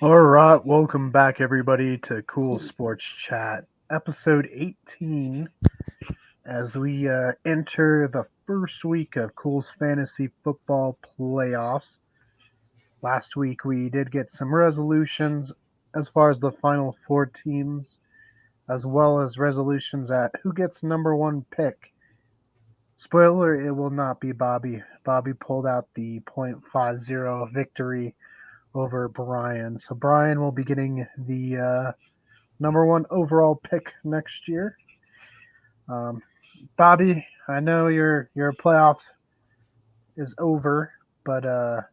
All right, welcome back everybody to Cool Sports Chat, episode 18. As we enter the first week of Cool's Fantasy Football playoffs. Last week we did get some resolutions as far as the final four teams, as well as resolutions at who gets number one pick. Spoiler: it will not be Bobby. Bobby pulled out the .50 victory over Brian, so Brian will be getting the number one overall pick next year. Um, Bobby, I know your playoffs is over, but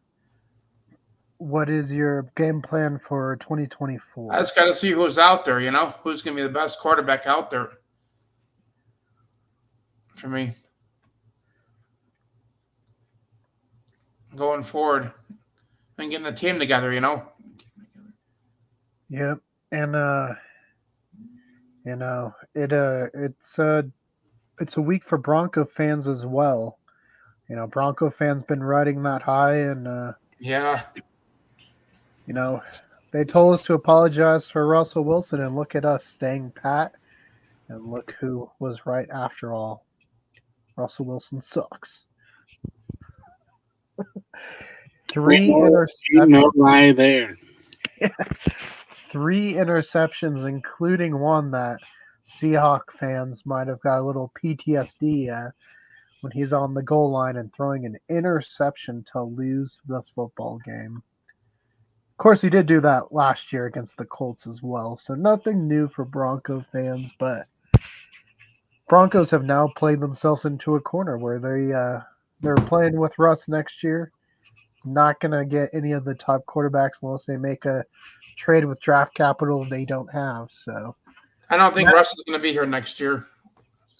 what is your game plan for I just 2024? got to see who's out there, who's going to be the best quarterback out there for me going forward and getting a team together. Yep, and it's a week for Bronco fans as well. Bronco fans been riding that high, and Yeah, you know, they told us to apologize for Russell Wilson, and look at us staying pat, and look who was right after all. Russell Wilson sucks. Three Ain't no interceptions. lie there. Three interceptions, including one that Seahawk fans might have got a little PTSD at when he's on the goal line and throwing an interception to lose the football game. Of course, he did do that last year against the Colts as well, so nothing new for Bronco fans, but Broncos have now played themselves into a corner where they're playing with Russ next year. Not gonna get any of the top quarterbacks unless they make a trade with draft capital they don't have. So, I don't think Matt, Russ is going to be here next year.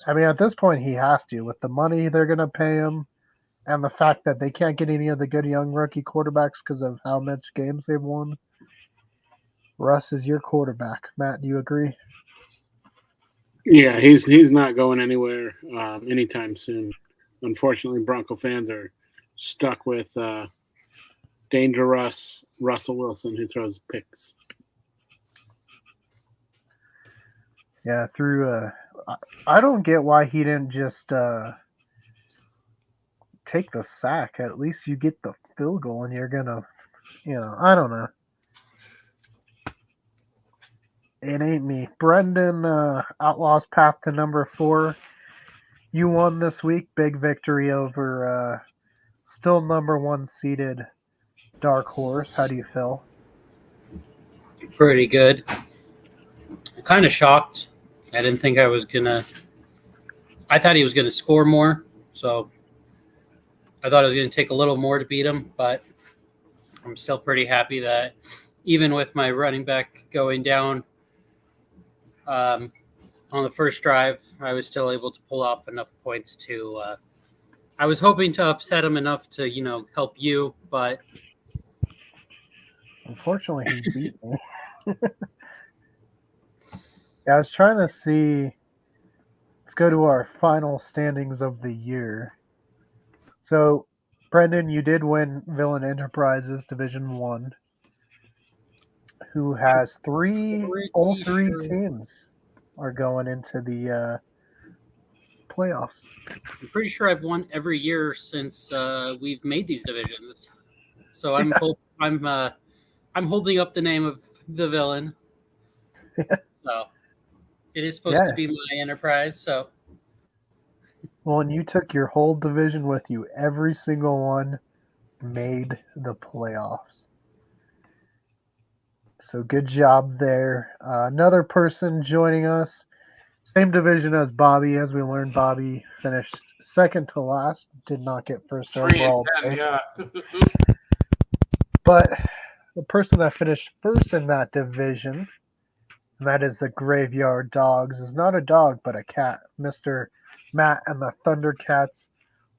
I mean, at this point, he has to with the money they're gonna pay him and the fact that they can't get any of the good young rookie quarterbacks because of how much games they've won. Russ is your quarterback. Matt, do you agree? Yeah, he's not going anywhere anytime soon. Unfortunately, Bronco fans are stuck with dangerous Russell Wilson who throws picks. Yeah, through. I don't get why he didn't just take the sack. At least you get the field goal, and you're gonna, I don't know. It ain't me. Brendan Outlaw's path to number four. You won this week. Big victory over still number one seeded Dark Horse. How do you feel? Pretty good. I'm kind of shocked. I didn't think I was gonna. I thought he was gonna score more, so I thought it was gonna take a little more to beat him. But I'm still pretty happy that even with my running back going down um, on the first drive, I was still able to pull off enough points to. I was hoping to upset him enough to help you, but Unfortunately, he beat me. Yeah, I was trying to see. Let's go to our final standings of the year. So, Brendan, you did win Villain Enterprises Division One, who I'm has three. All pretty three sure. teams are going into the playoffs. I'm pretty sure I've won every year since we've made these divisions. So Yeah, I'm holding up the name of the villain. So it is supposed to yeah. be my enterprise. So Well, and you took your whole division with you. Every single one made the playoffs. So good job there. Another person joining us, same division as Bobby. As we learned, Bobby finished second to last, did not get first 3 and overall 10, pick. yeah. But the person that finished first in that division, and that is the Graveyard Dogs, is not a dog but a cat. Mr. Matt and the Thundercats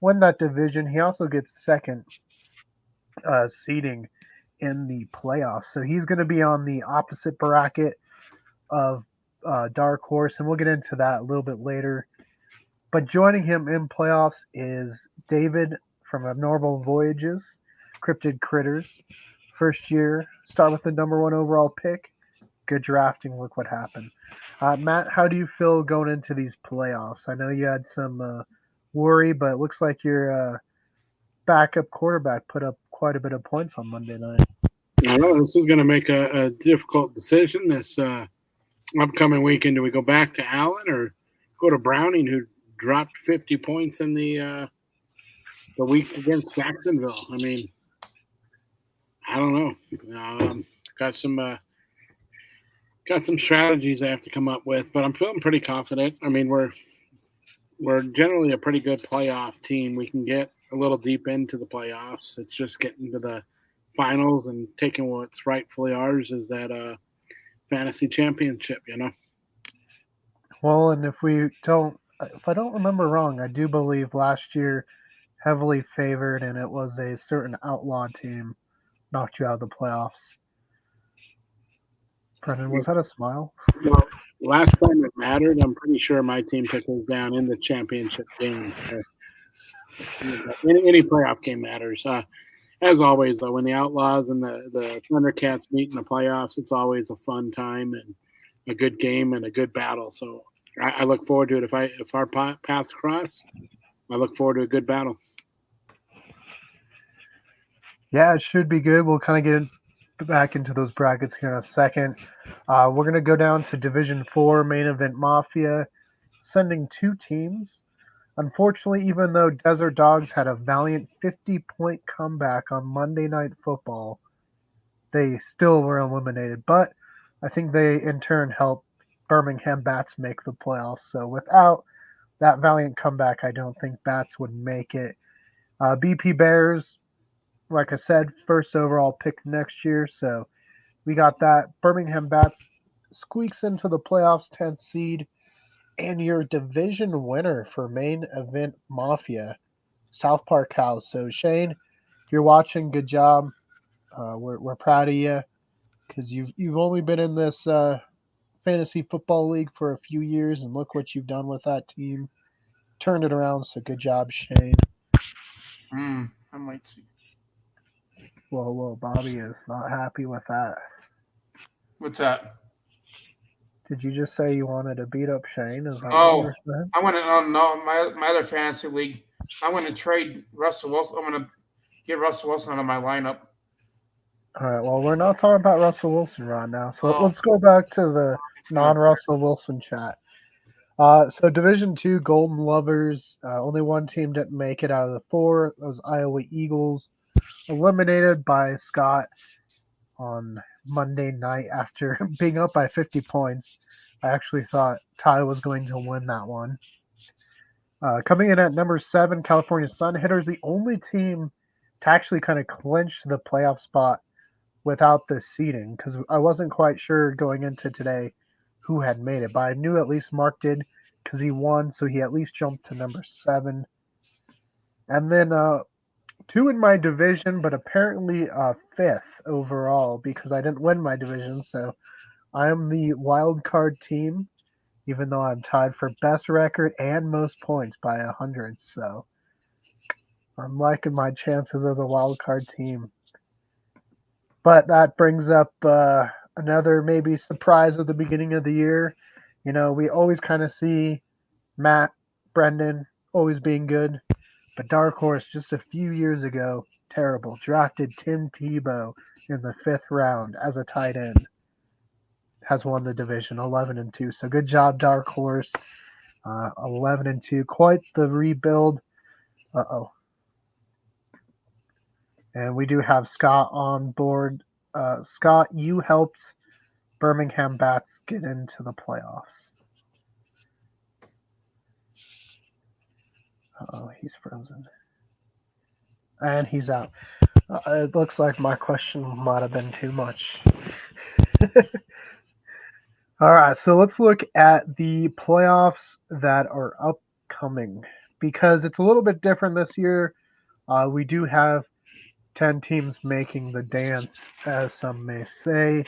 win that division. He also gets second seeding in the playoffs. So he's going to be on the opposite bracket of Dark Horse, and we'll get into that a little bit later. But joining him in playoffs is David from Abnormal Voyages, Cryptid Critters, first year, start with the number 1 overall pick. Good drafting. Look what happened. Matt, how do you feel going into these playoffs? I know you had some worry, but it looks like your backup quarterback put up quite a bit of points on Monday night. I know this is going to make a difficult decision this upcoming weekend. Do we go back to Allen or go to Browning, who dropped 50 points in the week against Jacksonville? I mean, I don't know. Got some strategies I have to come up with, but I'm feeling pretty confident. I mean, we're generally a pretty good playoff team. We can get a little deep into the playoffs. It's just getting to the finals and taking what's rightfully ours is that fantasy championship, you know? Well, and if I don't remember wrong, I do believe last year heavily favored, and it was a certain outlaw team knocked you out of the playoffs. Brendan, was that a smile? Well, last time it mattered, I'm pretty sure my team took us down in the championship game. So any playoff game matters. As always, though, when the Outlaws and the Thundercats meet in the playoffs, it's always a fun time and a good game and a good battle. So I look forward to it. If our paths cross, I look forward to a good battle. Yeah, it should be good. We'll kind of get back into those brackets here in a second. We're going to go down to Division 4 Main Event Mafia, sending 2 teams. Unfortunately, even though Desert Dogs had a valiant 50-point comeback on Monday Night Football, they still were eliminated. But I think they, in turn, helped Birmingham Bats make the playoffs. So without that valiant comeback, I don't think Bats would make it. BP Bears, like I said, first overall pick next year. So we got that. Birmingham Bats squeaks into the playoffs, 10th seed. And your division winner for Main Event Mafia, South Park House. So Shane, if you're watching, good job. We're proud of you because you've only been in this fantasy football league for a few years, and look what you've done with that team. Turned it around. So good job, Shane. I might see. Whoa, Bobby is not happy with that. What's that? Did you just say you wanted to beat up Shane? Is that what you Oh, were saying? I want to. Oh no, my other fantasy league. I want to trade Russell Wilson. I'm going to get Russell Wilson out of my lineup. All right, well, we're not talking about Russell Wilson right now. So Oh. let's go back to the non-Russell Wilson chat. So Division 2, Golden Lovers. Only one team didn't make it out of the 4. Those Iowa Eagles, eliminated by Scott on Monday night after being up by 50 points. I actually thought Ty was going to win that one. Coming in at number 7, California Sun Hitters, the only team to actually kind of clinch the playoff spot without the seeding, because I wasn't quite sure going into today who had made it, but I knew at least Mark did because he won, so he at least jumped to number 7. And then 2 in my division, but apparently 5th overall because I didn't win my division, so I am the wild card team, even though I'm tied for best record and most points by 100. So I'm liking my chances as a wild card team. But that brings up another maybe surprise at the beginning of the year. You know, we always kind of see Matt, Brendan always being good. But Dark Horse just a few years ago, terrible, drafted Tim Tebow in the 5th round as a tight end. Has won the division 11-2. So good job, Dark Horse. 11-2. Quite the rebuild. And we do have Scott on board. Scott, you helped Birmingham Bats get into the playoffs. Oh, he's frozen. And he's out. It looks like my question might have been too much. All right, so let's look at the playoffs that are upcoming because it's a little bit different this year. We do have 10 teams making the dance, as some may say,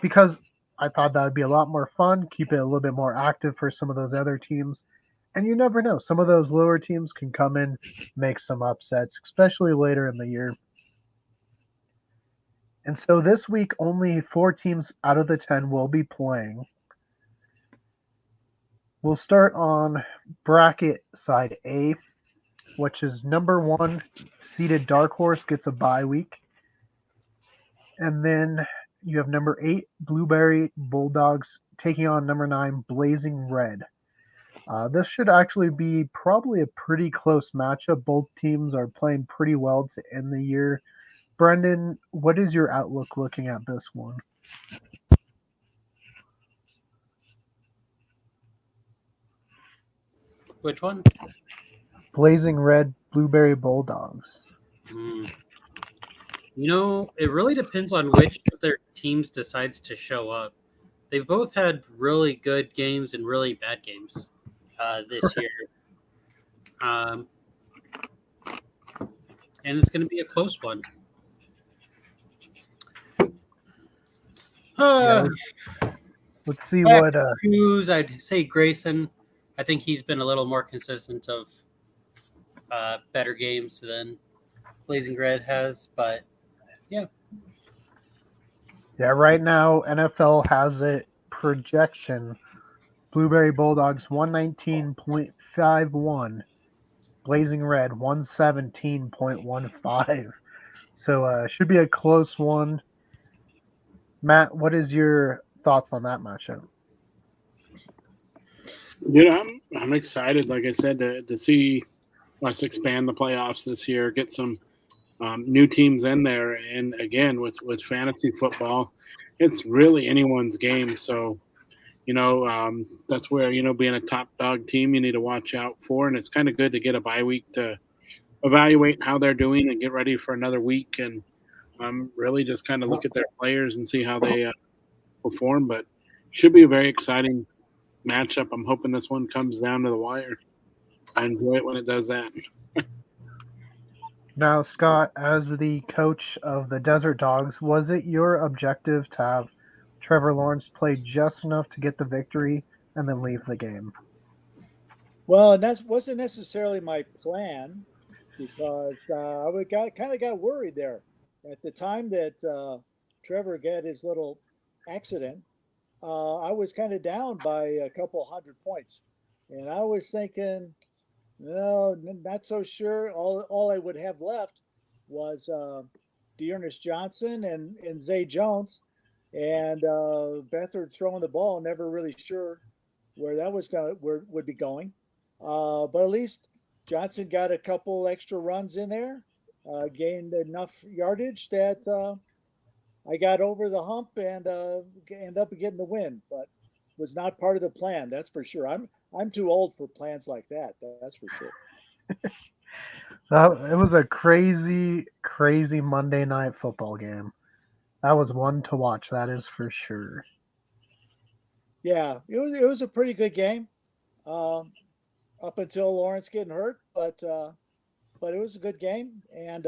because I thought that would be a lot more fun, keep it a little bit more active for some of those other teams. And you never know, some of those lower teams can come in, make some upsets, especially later in the year. And so this week, only 4 teams out of the 10 will be playing. We'll start on bracket side A, which is number 1 seeded Dark Horse gets a bye week. And then you have number 8 Blueberry Bulldogs taking on number 9 Blazing Red. This should actually be probably a pretty close matchup. Both teams are playing pretty well to end the year. Brendan, what is your outlook looking at this one? Which one? Blazing Red, Blueberry Bulldogs. It really depends on which of their teams decides to show up. They both had really good games and really bad games this year. And it's going to be a close one. Yeah. Let's see what. Choose. I'd say Grayson. I think he's been a little more consistent of better games than Blazing Red has, but yeah. Yeah, right now NFL has it projection. Blueberry Bulldogs 119.51, Blazing Red 117.15. So should be a close one. Matt, what is your thoughts on that matchup? I'm excited, like I said, to see us expand the playoffs this year, get some new teams in there, and again with fantasy football, it's really anyone's game. So, that's where being a top dog team, you need to watch out for, and it's kind of good to get a bye week to evaluate how they're doing and get ready for another week, and really just kind of look at their players and see how they perform. But should be a very exciting matchup. I'm hoping this one comes down to the wire. I enjoy it when it does that. Now, Scott, as the coach of the Desert Dogs, was it your objective to have Trevor Lawrence play just enough to get the victory and then leave the game? Well, and that wasn't necessarily my plan, because I kind of got worried there at the time that Trevor got his little accident. I was kind of down by a couple hundred points, and I was thinking, no, not so sure. All I would have left was Dearness Johnson and Zay Jones, and Beathard throwing the ball. Never really sure where that was would be going, but at least Johnson got a couple extra runs in there, gained enough yardage that I got over the hump and end up getting the win. But was not part of the plan, that's for sure. I'm too old for plans like that. That's for sure. It was a crazy, crazy Monday night football game. That was one to watch. That is for sure. Yeah, it was a pretty good game, up until Lawrence getting hurt. But it was a good game, and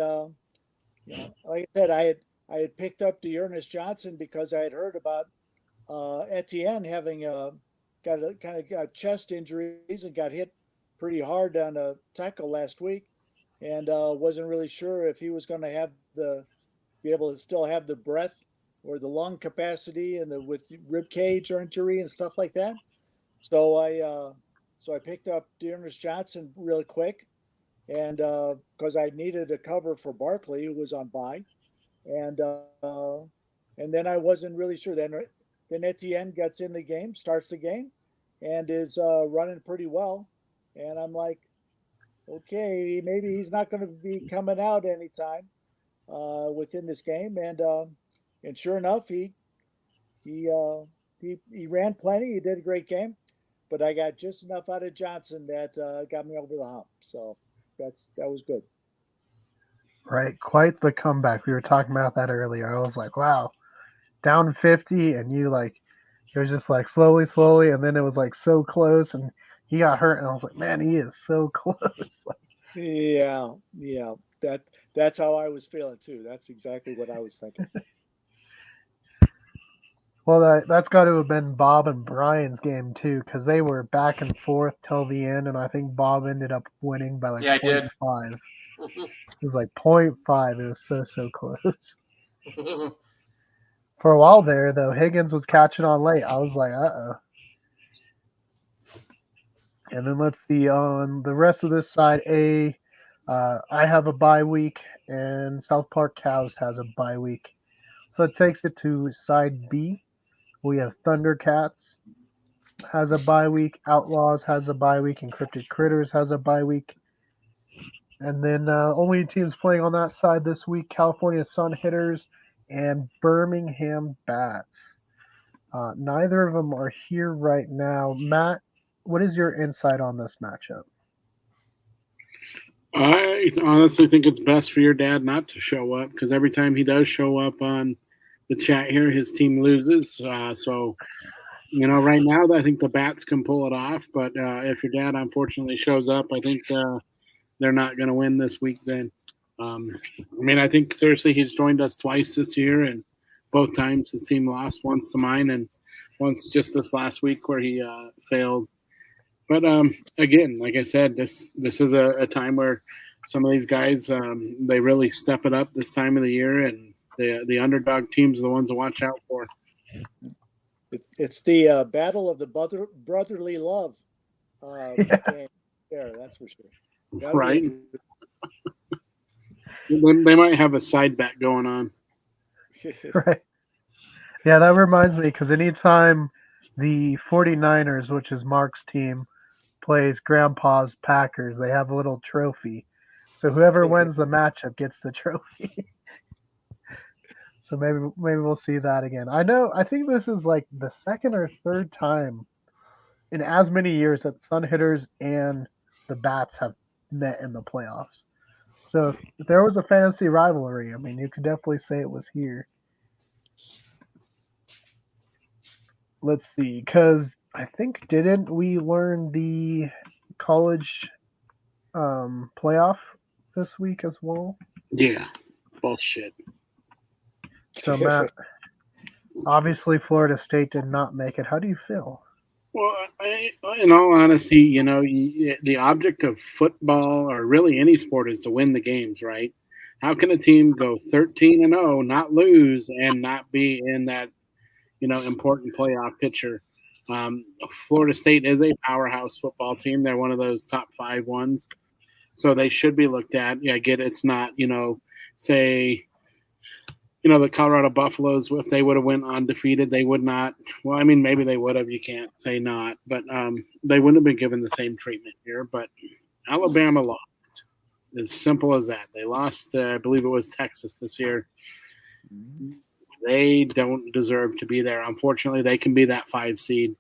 like I said, I had picked up Dearness Johnson because I had heard about Etienne having got chest injuries and got hit pretty hard on a tackle last week, and wasn't really sure if he was going to be able to still have the breath or the lung capacity and with rib cage or injury and stuff like that. So I picked up Dearness Johnson really quick, and because I needed a cover for Barkley, who was on bye, and then I wasn't really sure. Then Etienne gets in the game, starts the game, and is running pretty well. And I'm like, okay, maybe he's not going to be coming out anytime within this game. And sure enough, he ran plenty. He did a great game, but I got just enough out of Johnson that got me over the hump. So that was good. Right, quite the comeback. We were talking about that earlier. I was like, wow, down 50, and it was just like slowly, and then it was like so close, and he got hurt, and I was like, man, he is so close. Yeah, that's how I was feeling too. That's exactly what I was thinking. Well, that's got to have been Bob and Brian's game too, because they were back and forth till the end, and I think Bob ended up winning by like 0.5. It was like 0.5. It was so close. For a while there, though, Higgins was catching on late. I was like, uh-oh. And then let's see on the rest of this side. I have a bye week, and South Park Cows has a bye week. So it takes it to side B. We have Thundercats has a bye week, Outlaws has a bye week, Encrypted Critters has a bye week. And then only teams playing on that side this week: California Sun Hitters and Birmingham Bats. Neither of them are here right now. Matt, what is your insight on this matchup? I honestly think it's best for your dad not to show up because every time he does show up on the chat here, his team loses. So, right now, I think the Bats can pull it off. But if your dad unfortunately shows up, I think they're not going to win this week then. I think seriously he's joined us twice this year, and both times his team lost, once to mine and once just this last week where he failed. But again, like I said, this is a time where some of these guys they really step it up this time of the year, and the underdog teams are the ones to watch out for. It's the battle of the brotherly love game there, that's for sure. Right. They might have a side bet going on. Right. Yeah, that reminds me because anytime the 49ers, which is Mark's team, plays Grandpa's Packers, they have a little trophy. So whoever wins the matchup gets the trophy. So maybe we'll see that again. I think this is like the second or third time in as many years that Sun Hitters and the Bats have met in the playoffs. So if there was a fantasy rivalry, you could definitely say it was here. Let's see, because I think didn't we learn the college playoff this week as well? Yeah, bullshit. So Matt, obviously Florida State did not make it. How do you feel? Well, in all honesty, the object of football or really any sport is to win the games, right? How can a team go 13-0, not lose, and not be in that, important playoff picture? Florida State is a powerhouse football team. They're one of those top 5 ones, so they should be looked at. Yeah, I get it's not, say. The Colorado Buffaloes, if they would have went undefeated, they would not. Well, maybe they would have. You can't say not. But they wouldn't have been given the same treatment here. But Alabama lost. As simple as that. They lost, I believe it was Texas this year. They don't deserve to be there. Unfortunately, they can be that 5 seed.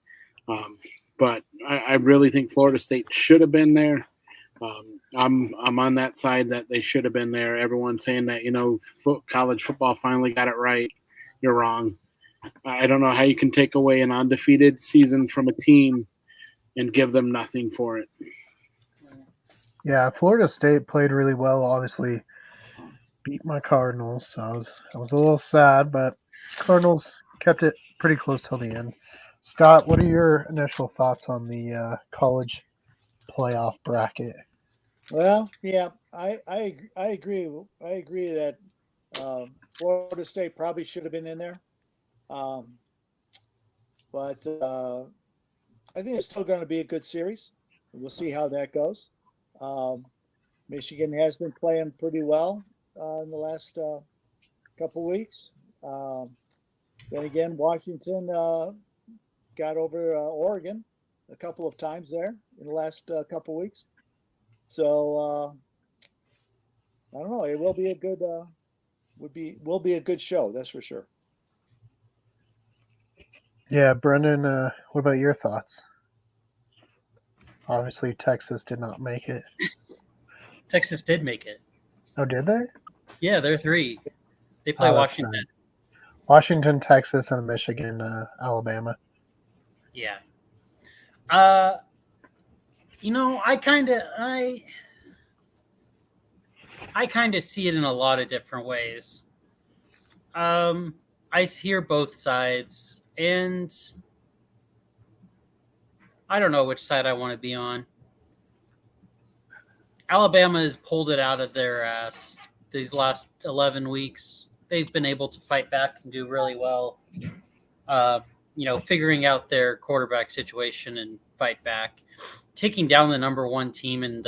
But I really think Florida State should have been there. I'm on that side that they should have been there. Everyone's saying that college football finally got it right. You're wrong. I don't know how you can take away an undefeated season from a team and give them nothing for it. Yeah, Florida State played really well. Obviously, beat my Cardinals, so I was a little sad, but Cardinals kept it pretty close till the end. Scott, what are your initial thoughts on the college playoff bracket? Well, yeah, I agree. I agree that Florida State probably should have been in there, but I think it's still going to be a good series. We'll see how that goes. Michigan has been playing pretty well in the last couple weeks. Then again, Washington got over Oregon a couple of times there in the last couple of weeks. So I don't know. It will be a good will be a good show. That's for sure. Yeah, Brendan, what about your thoughts? Obviously, Texas did not make it. Texas did make it. Oh, did they? Yeah, they're 3. They play Washington. Right. Washington, Texas, and Michigan, Alabama. Yeah. I kind of see it in a lot of different ways. I hear both sides, and I don't know which side I want to be on. Alabama has pulled it out of their ass these last 11 weeks. they've been able to fight back and do really well. Figuring out their quarterback situation and fight back, taking down the number one team in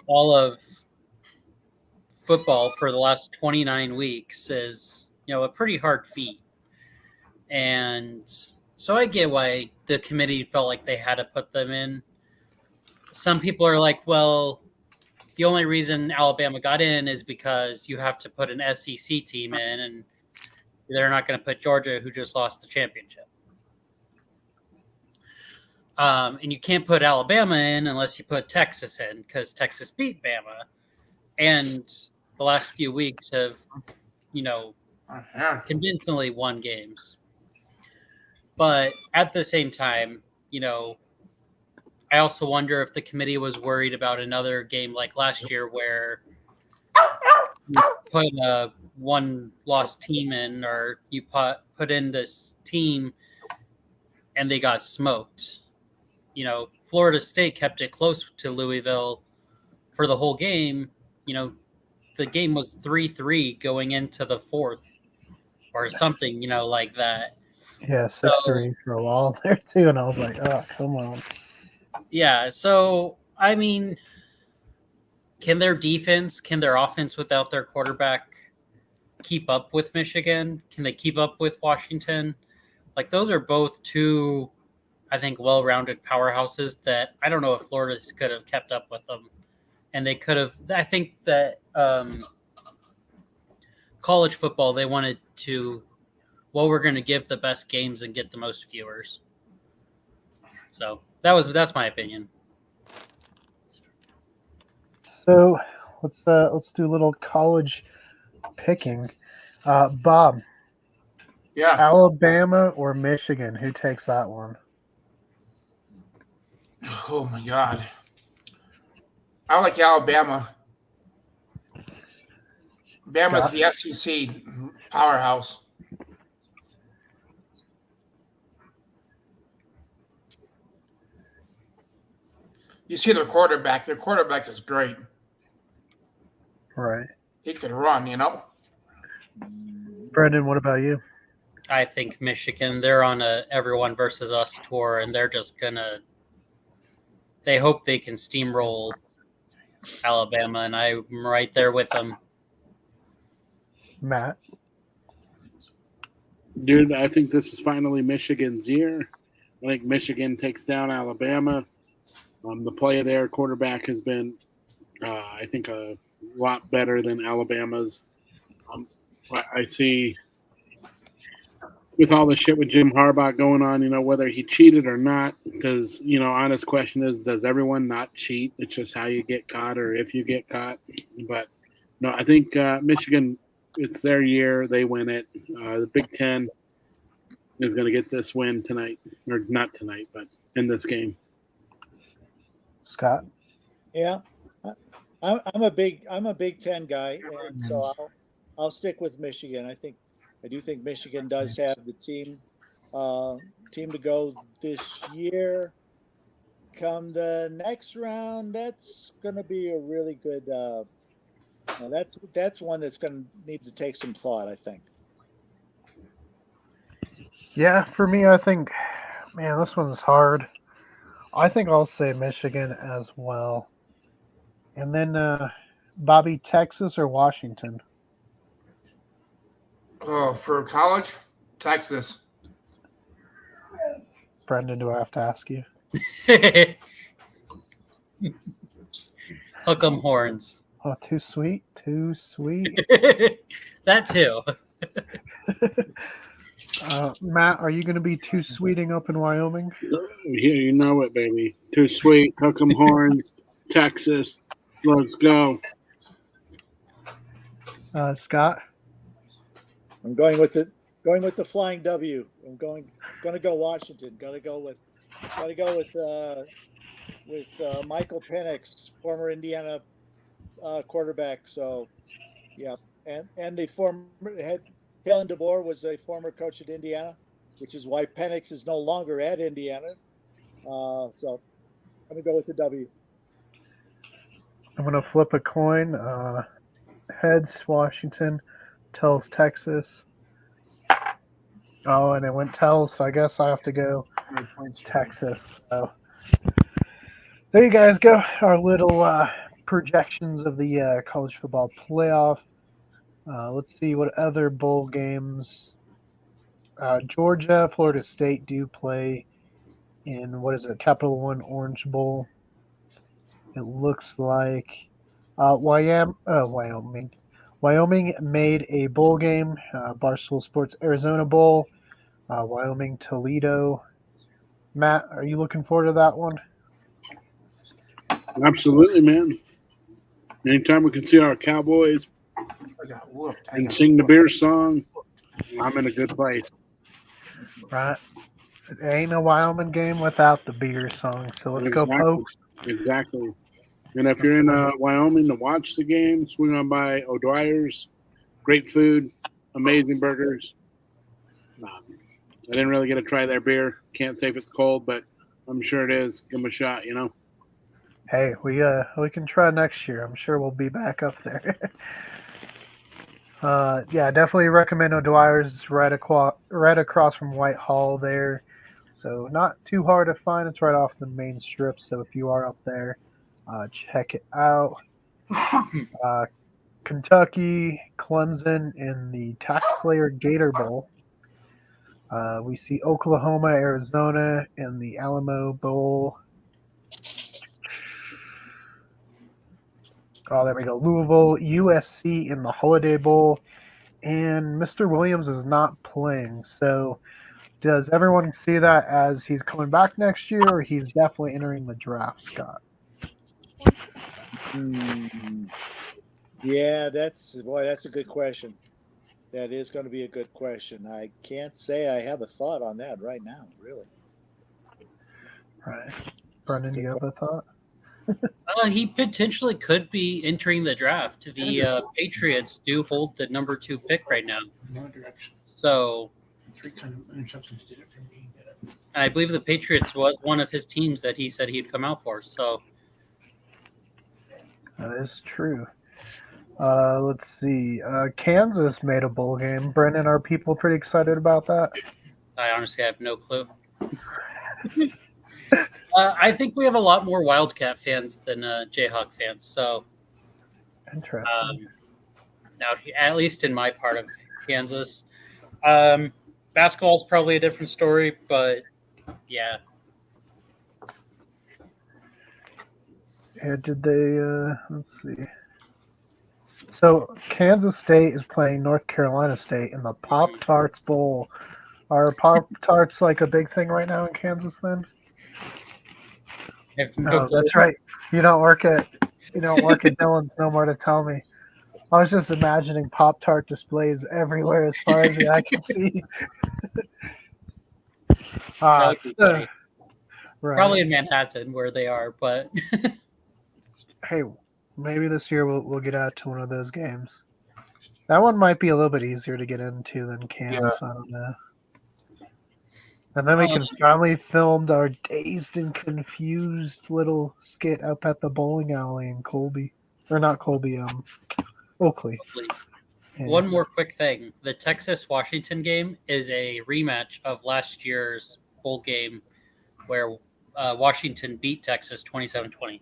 all of football for the last 29 weeks is a pretty hard feat. And so I get why the committee felt like they had to put them in. Some people are like, well, the only reason Alabama got in is because you have to put an SEC team in, and they're not going to put Georgia, who just lost the championship. And you can't put Alabama in unless you put Texas in, because Texas beat Bama. And the last few weeks have, convincingly won games. But at the same time, I also wonder if the committee was worried about another game like last year where you put a one-loss team in, or you put in this team and they got smoked. Florida State kept it close to Louisville for the whole game. The game was 3-3 going into the fourth or something, like that. Yeah, 6-3 for a while there too, and I was like, oh, come on. Yeah, so I mean, can their offense without their quarterback keep up with Michigan? Can they keep up with Washington? Like, those are both two, I think, well-rounded powerhouses that I don't know if Florida could have kept up with them. And they could have. I think that college football, they wanted to, we're going to give the best games and get the most viewers. So that's my opinion. So let's do a little college picking. Bob. Yeah. Alabama or Michigan? Who takes that one? Oh my God. I like Alabama. Bama's the SEC powerhouse. You see their quarterback. Their quarterback is great. Right. He could run, Brendan, what about you? I think Michigan, they're on a everyone versus us tour, and they're just they hope they can steamroll Alabama, and I'm right there with them. Matt? Dude, I think this is finally Michigan's year. I think Michigan takes down Alabama. The play of their quarterback has been, I think, a lot better than Alabama's. I see, with all the shit with Jim Harbaugh going on, whether he cheated or not, because, honest question is, does everyone not cheat? It's just how you get caught or if you get caught. But, no, I think Michigan, it's their year. They win it. The Big Ten is going to get this win tonight. Or not tonight, but in this game. Scott? Yeah, I'm a Big Ten guy, and so I'll stick with Michigan. I do think Michigan does have the team to go this year. Come the next round, that's going to be a really good. That's one that's going to need to take some thought, I think. Yeah, for me, I think, man, this one's hard. I think I'll say Michigan as well. And then, Bobby, Texas or Washington? Oh, for college, Texas. Brendan, do I have to ask you? Hook 'em horns. Oh, too sweet. That too. Matt, are you going to be too sweeting up in Wyoming? Yeah, you know it, baby. Too sweet. Hook 'em horns. Texas. Let's go. Scott? I'm going with the flying W. I'm going to go Washington. Got to go with Michael Penix, former Indiana quarterback. So, yeah, and the former head Kellen DeBoer was a former coach at Indiana, which is why Penix is no longer at Indiana. So I'm gonna go with the W. I'm gonna flip a coin. Heads Washington, tails Texas. Oh, and it went tails, so I guess I have to go How many points? Texas. So there you guys go. Our little projections of the college football playoff. Let's see what other bowl games. Georgia, Florida State do play in what is it, Capital One Orange Bowl. It looks like Wyoming. Wyoming made a bowl game. Barstool Sports Arizona Bowl. Wyoming Toledo. Matt, are you looking forward to that one? Absolutely, man. Anytime we can see our Cowboys I got whooped. and sing the beer song, I'm in a good place. Right. It ain't a Wyoming game without the beer song. So let's go, Pokes. Exactly. And if you're in Wyoming to watch the game, swing on by O'Dwyer's. Great food, amazing burgers. I didn't really get to try their beer. Can't say if it's cold, but I'm sure it is. Give them a shot, you know. Hey, we can try next year. I'm sure we'll be back up there. Yeah, definitely recommend O'Dwyer's right across from Whitehall there. So not too hard to find. It's right off the main strip. So if you are up there, check it out. Kentucky, Clemson in the Tax Slayer Gator Bowl. We see Oklahoma, Arizona in the Alamo Bowl. Oh, there we go. Louisville, USC in the Holiday Bowl. And Mr. Williams is not playing. So does everyone see that as he's coming back next year, or he's definitely entering the draft, Scott? Yeah, that's a good question. That is going to be a good question. I can't say I have a thought on that right now, really. Right. Brendan, do you have a thought? He potentially could be entering the draft. The Patriots do hold the number 2 pick right now. No direction. So, 3 kind of interceptions did it for me. and I believe the Patriots was one of his teams that he said he'd come out for. So, That is true. Let's see. Kansas made a bowl game. Brendan, are people pretty excited about that? I honestly have no clue. I think we have a lot more Wildcat fans than Jayhawk fans. So, Interesting. now, at least in my part of Kansas, basketball is probably a different story, but yeah. Yeah, did they? Let's see. So Kansas State is playing North Carolina State in the Pop Tarts Bowl. Are Pop Tarts like a big thing right now in Kansas? Then? No, that's right. You don't work at Dillon's no more to tell me. I was just imagining Pop Tart displays everywhere as far as the eye can see. Right. Probably in Manhattan where they are, but hey, maybe this year we'll get out to one of those games. That one might be a little bit easier to get into than Kansas. Yeah. I don't know. And then we can finally film our dazed and confused little skit up at the bowling alley in Colby. Or not Colby, Oakley. Yeah. One more quick thing. The Texas-Washington game is a rematch of last year's bowl game where Washington beat Texas 27-20.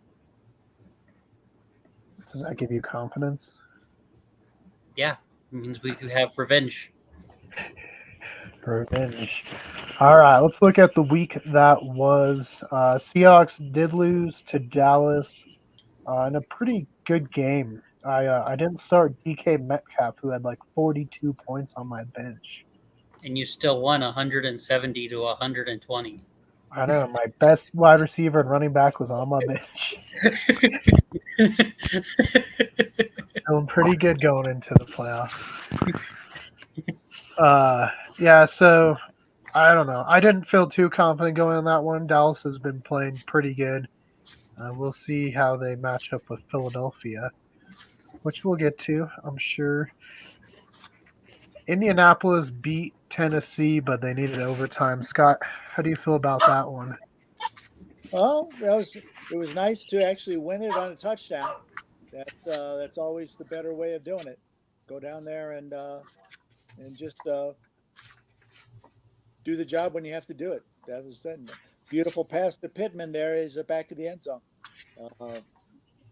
Does that give you confidence? Yeah. It means we could have revenge. Revenge. All right, let's look at the week that was. Seahawks did lose to Dallas in a pretty good game. I didn't start DK Metcalf, who had like 42 points on my bench. And you still won 170 to 120. I know. My best wide receiver and running back was on my bench. Feeling pretty good going into the playoffs. Yeah, so I don't know. I didn't feel too confident going on that one. Dallas has been playing pretty good. We'll see how they match up with Philadelphia, which we'll get to, I'm sure. Indianapolis beat Tennessee, but they needed overtime. Scott, how do you feel about that one? Well, it was nice to actually win it on a touchdown. That's always the better way of doing it. Go down there and just do the job when you have to do it. That was it. Beautiful pass to Pittman. There is back to the end zone. Uh,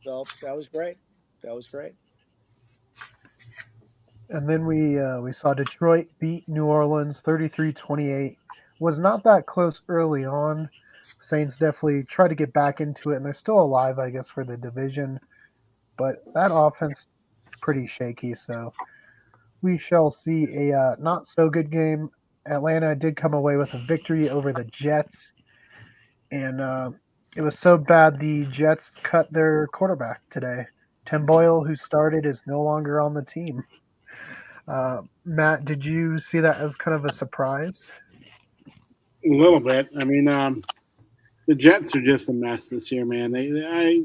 so that was great. That was great. And then we saw Detroit beat New Orleans 33-28. Was not that close early on. Saints definitely tried to get back into it, and they're still alive, I guess, for the division. But that offense is pretty shaky, so we shall see a not so good game. Atlanta did come away with a victory over the Jets, and it was so bad the Jets cut their quarterback today. Tim Boyle, who started, is no longer on the team. Matt, did you see that as kind of a surprise? A little bit. I mean, the Jets are just a mess this year, man. I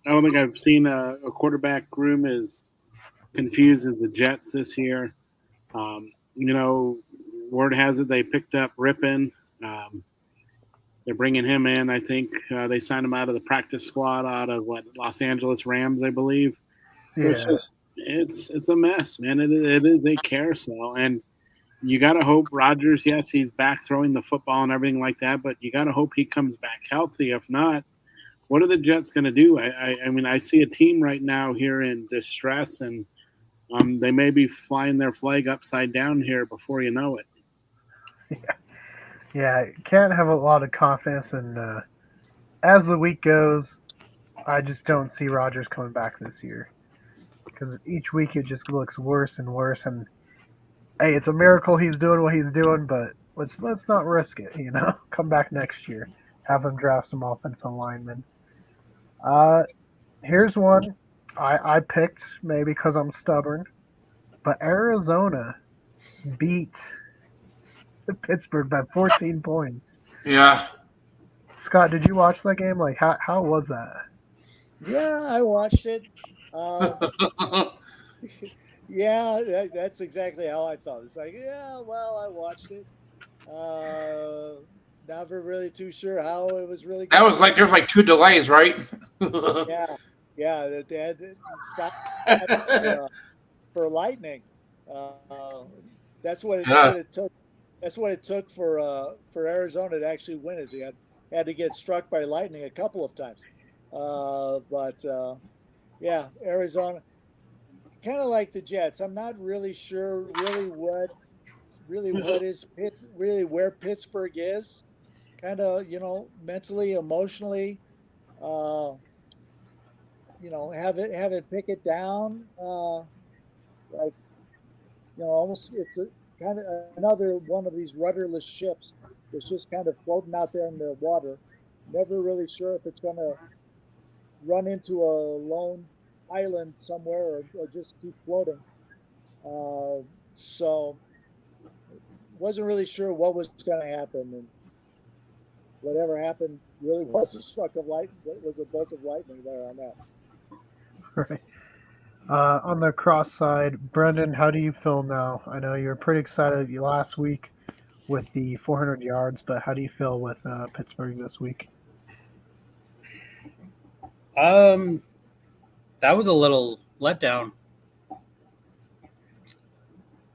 don't think I've seen a quarterback room as confused as the Jets this year. You know, word has it they picked up Rippon. They're bringing him in. I think they signed him out of the practice squad out of Los Angeles Rams, I believe. So Yeah, it's a mess, man. It is a carousel, and you got to hope Rodgers. Yes, he's back throwing the football and everything like that, but you got to hope he comes back healthy. If not, what are the Jets going to do? I mean, I see a team right now here in distress, and they may be flying their flag upside down here before you know it. yeah, can't have a lot of confidence. And as the week goes, I just don't see Rodgers coming back this year because each week it just looks worse and worse. And hey, it's a miracle he's doing what he's doing, but let's not risk it. Come back next year, have him draft some offensive linemen. Uh, Here's one I picked maybe because I'm stubborn, but Arizona beat Pittsburgh by 14 points. Yeah. Scott, did you watch that game? Like, how was that? Yeah, I watched it. Yeah, that's exactly how I felt. It's like, yeah, well, I watched it. Never really too sure how it was really That going was to like end. there was like 2 delays, right? Yeah, yeah, that they had to stop for lightning. Uh, that's what Yeah. it took. That's what it took for Arizona to actually win it. They had to get struck by lightning a couple of times. But yeah, Arizona, kind of like the Jets. I'm not really sure what is really where Pittsburgh is. Kind of mentally, emotionally. Uh, have it pick it down. Like almost it's a kind of another one of these rudderless ships that's just kind of floating out there in the water. Never really sure if it's going to run into a lone island somewhere or just keep floating. So wasn't really sure what was going to happen, and whatever happened really was a struck of light. Was a bolt of lightning there on that. Right. On the cross side, Brendan, how do you feel now? I know you were pretty excited last week with the 400 yards, but how do you feel with Pittsburgh this week? That was a little letdown,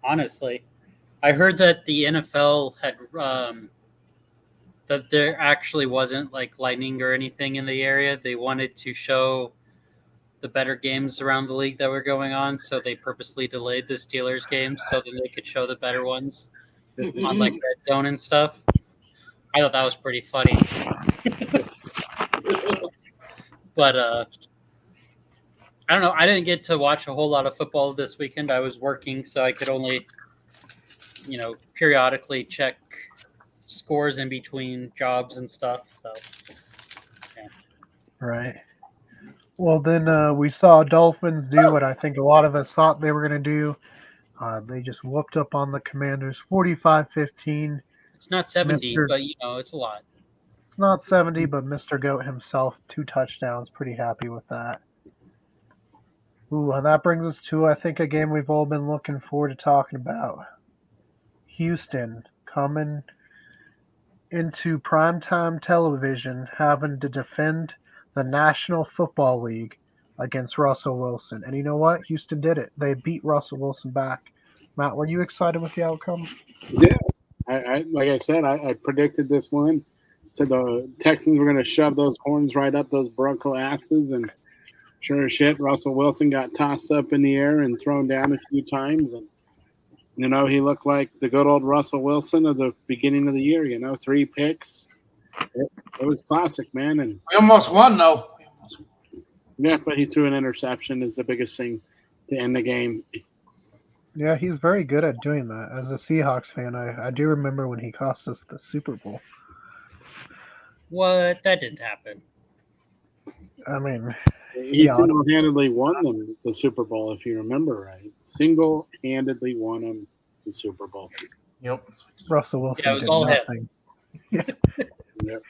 honestly. I heard that the NFL had that there actually wasn't like lightning or anything in the area. They wanted to show the better games around the league that were going on, so they purposely delayed the Steelers games so that they could show the better ones on like red zone and stuff. I thought that was pretty funny. But I don't know. I didn't get to watch a whole lot of football this weekend. I was working, so I could only, periodically check scores in between jobs and stuff. So, yeah. Right. Well, then we saw Dolphins do what I think a lot of us thought they were going to do. They just whooped up on the Commanders 45-15. It's not 70, Mr. but it's a lot. It's not 70, but Mr. Goat himself, 2 touchdowns. Pretty happy with that. Ooh, and that brings us to, I think, a game we've all been looking forward to talking about. Houston coming into primetime television, having to defend the National Football League against Russell Wilson. And you know what? Houston did it. They beat Russell Wilson back. Matt, were you excited with the outcome? Yeah, I like I said, I predicted this one. Said the Texans were going to shove those horns right up those Bronco asses, and sure as shit, Russell Wilson got tossed up in the air and thrown down a few times, and he looked like the good old Russell Wilson of the beginning of the year. 3 picks. It was classic, man, and We almost won, though. yeah, but he threw an interception is the biggest thing to end the game. Yeah, he's very good at doing that. As a Seahawks fan, I do remember when he cost us the Super Bowl. What? That didn't happen. I mean, He Yeah. single-handedly won them the Super Bowl, if you remember right. Single-handedly won them the Super Bowl. Yep. Russell Wilson Yeah, it was did all him. nothing. Yep.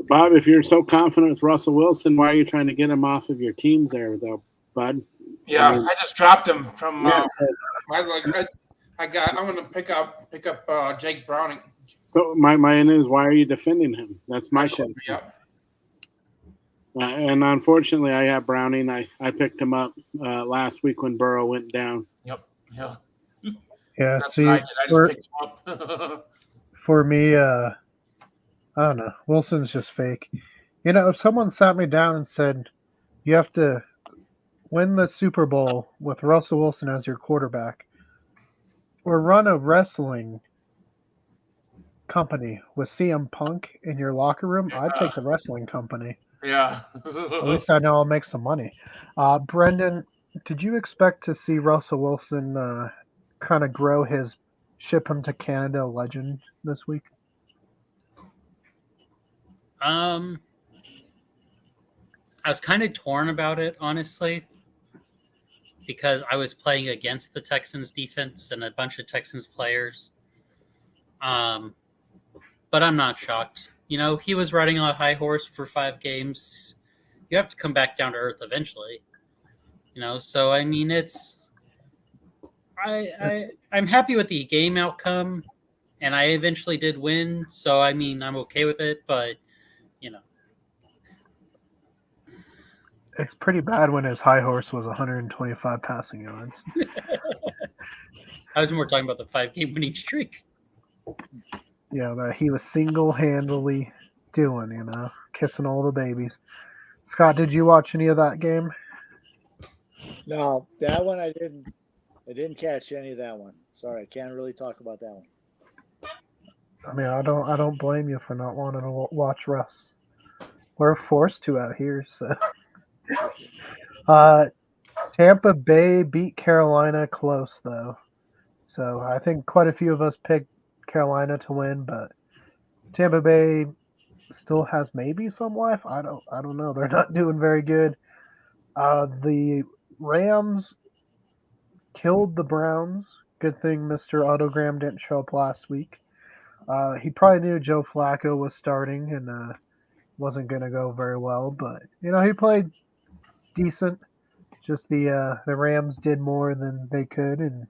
Bob, if you're so confident with Russell Wilson, why are you trying to get him off of your teams there, though, bud? Yeah, I just dropped him from. Yeah, I'm going to pick up Jake Browning. so my end is, why are you defending him? That's my question. Yeah. And unfortunately, I have Browning. I picked him up last week when Burrow went down. Yep. Yeah. Yeah, That's see, what I did. I for, just picked him up. for me, I don't know. Wilson's just fake. If someone sat me down and said, you have to win the Super Bowl with Russell Wilson as your quarterback, or run a wrestling company with CM Punk in your locker room, I'd take the wrestling company. Yeah. At least I know I'll make some money. Brendan, did you expect to see Russell Wilson kind of grow his ship him to Canada legend this week? I was kind of torn about it, honestly, because I was playing against the Texans defense and a bunch of Texans players. But I'm not shocked. He was riding on a high horse for 5 games. You have to come back down to earth eventually. So I mean, I'm happy with the game outcome, and I eventually did win. So I mean, I'm okay with it. But It's pretty bad when his high horse was 125 passing yards. I was more talking about the 5-game winning streak. That he was single-handedly doing, kissing all the babies. Scott, did you watch any of that game? No, that one I didn't catch any of that one. Sorry, I can't really talk about that one. I mean, I don't blame you for not wanting to watch Russ. We're forced to out here, so. Tampa Bay beat Carolina close, though. So I think quite a few of us picked Carolina to win, but Tampa Bay still has maybe some life. I don't know. They're not doing very good. The Rams killed the Browns. Good thing Mr. Autogram didn't show up last week. He probably knew Joe Flacco was starting and wasn't going to go very well, but he played decent. Just the Rams did more than they could, and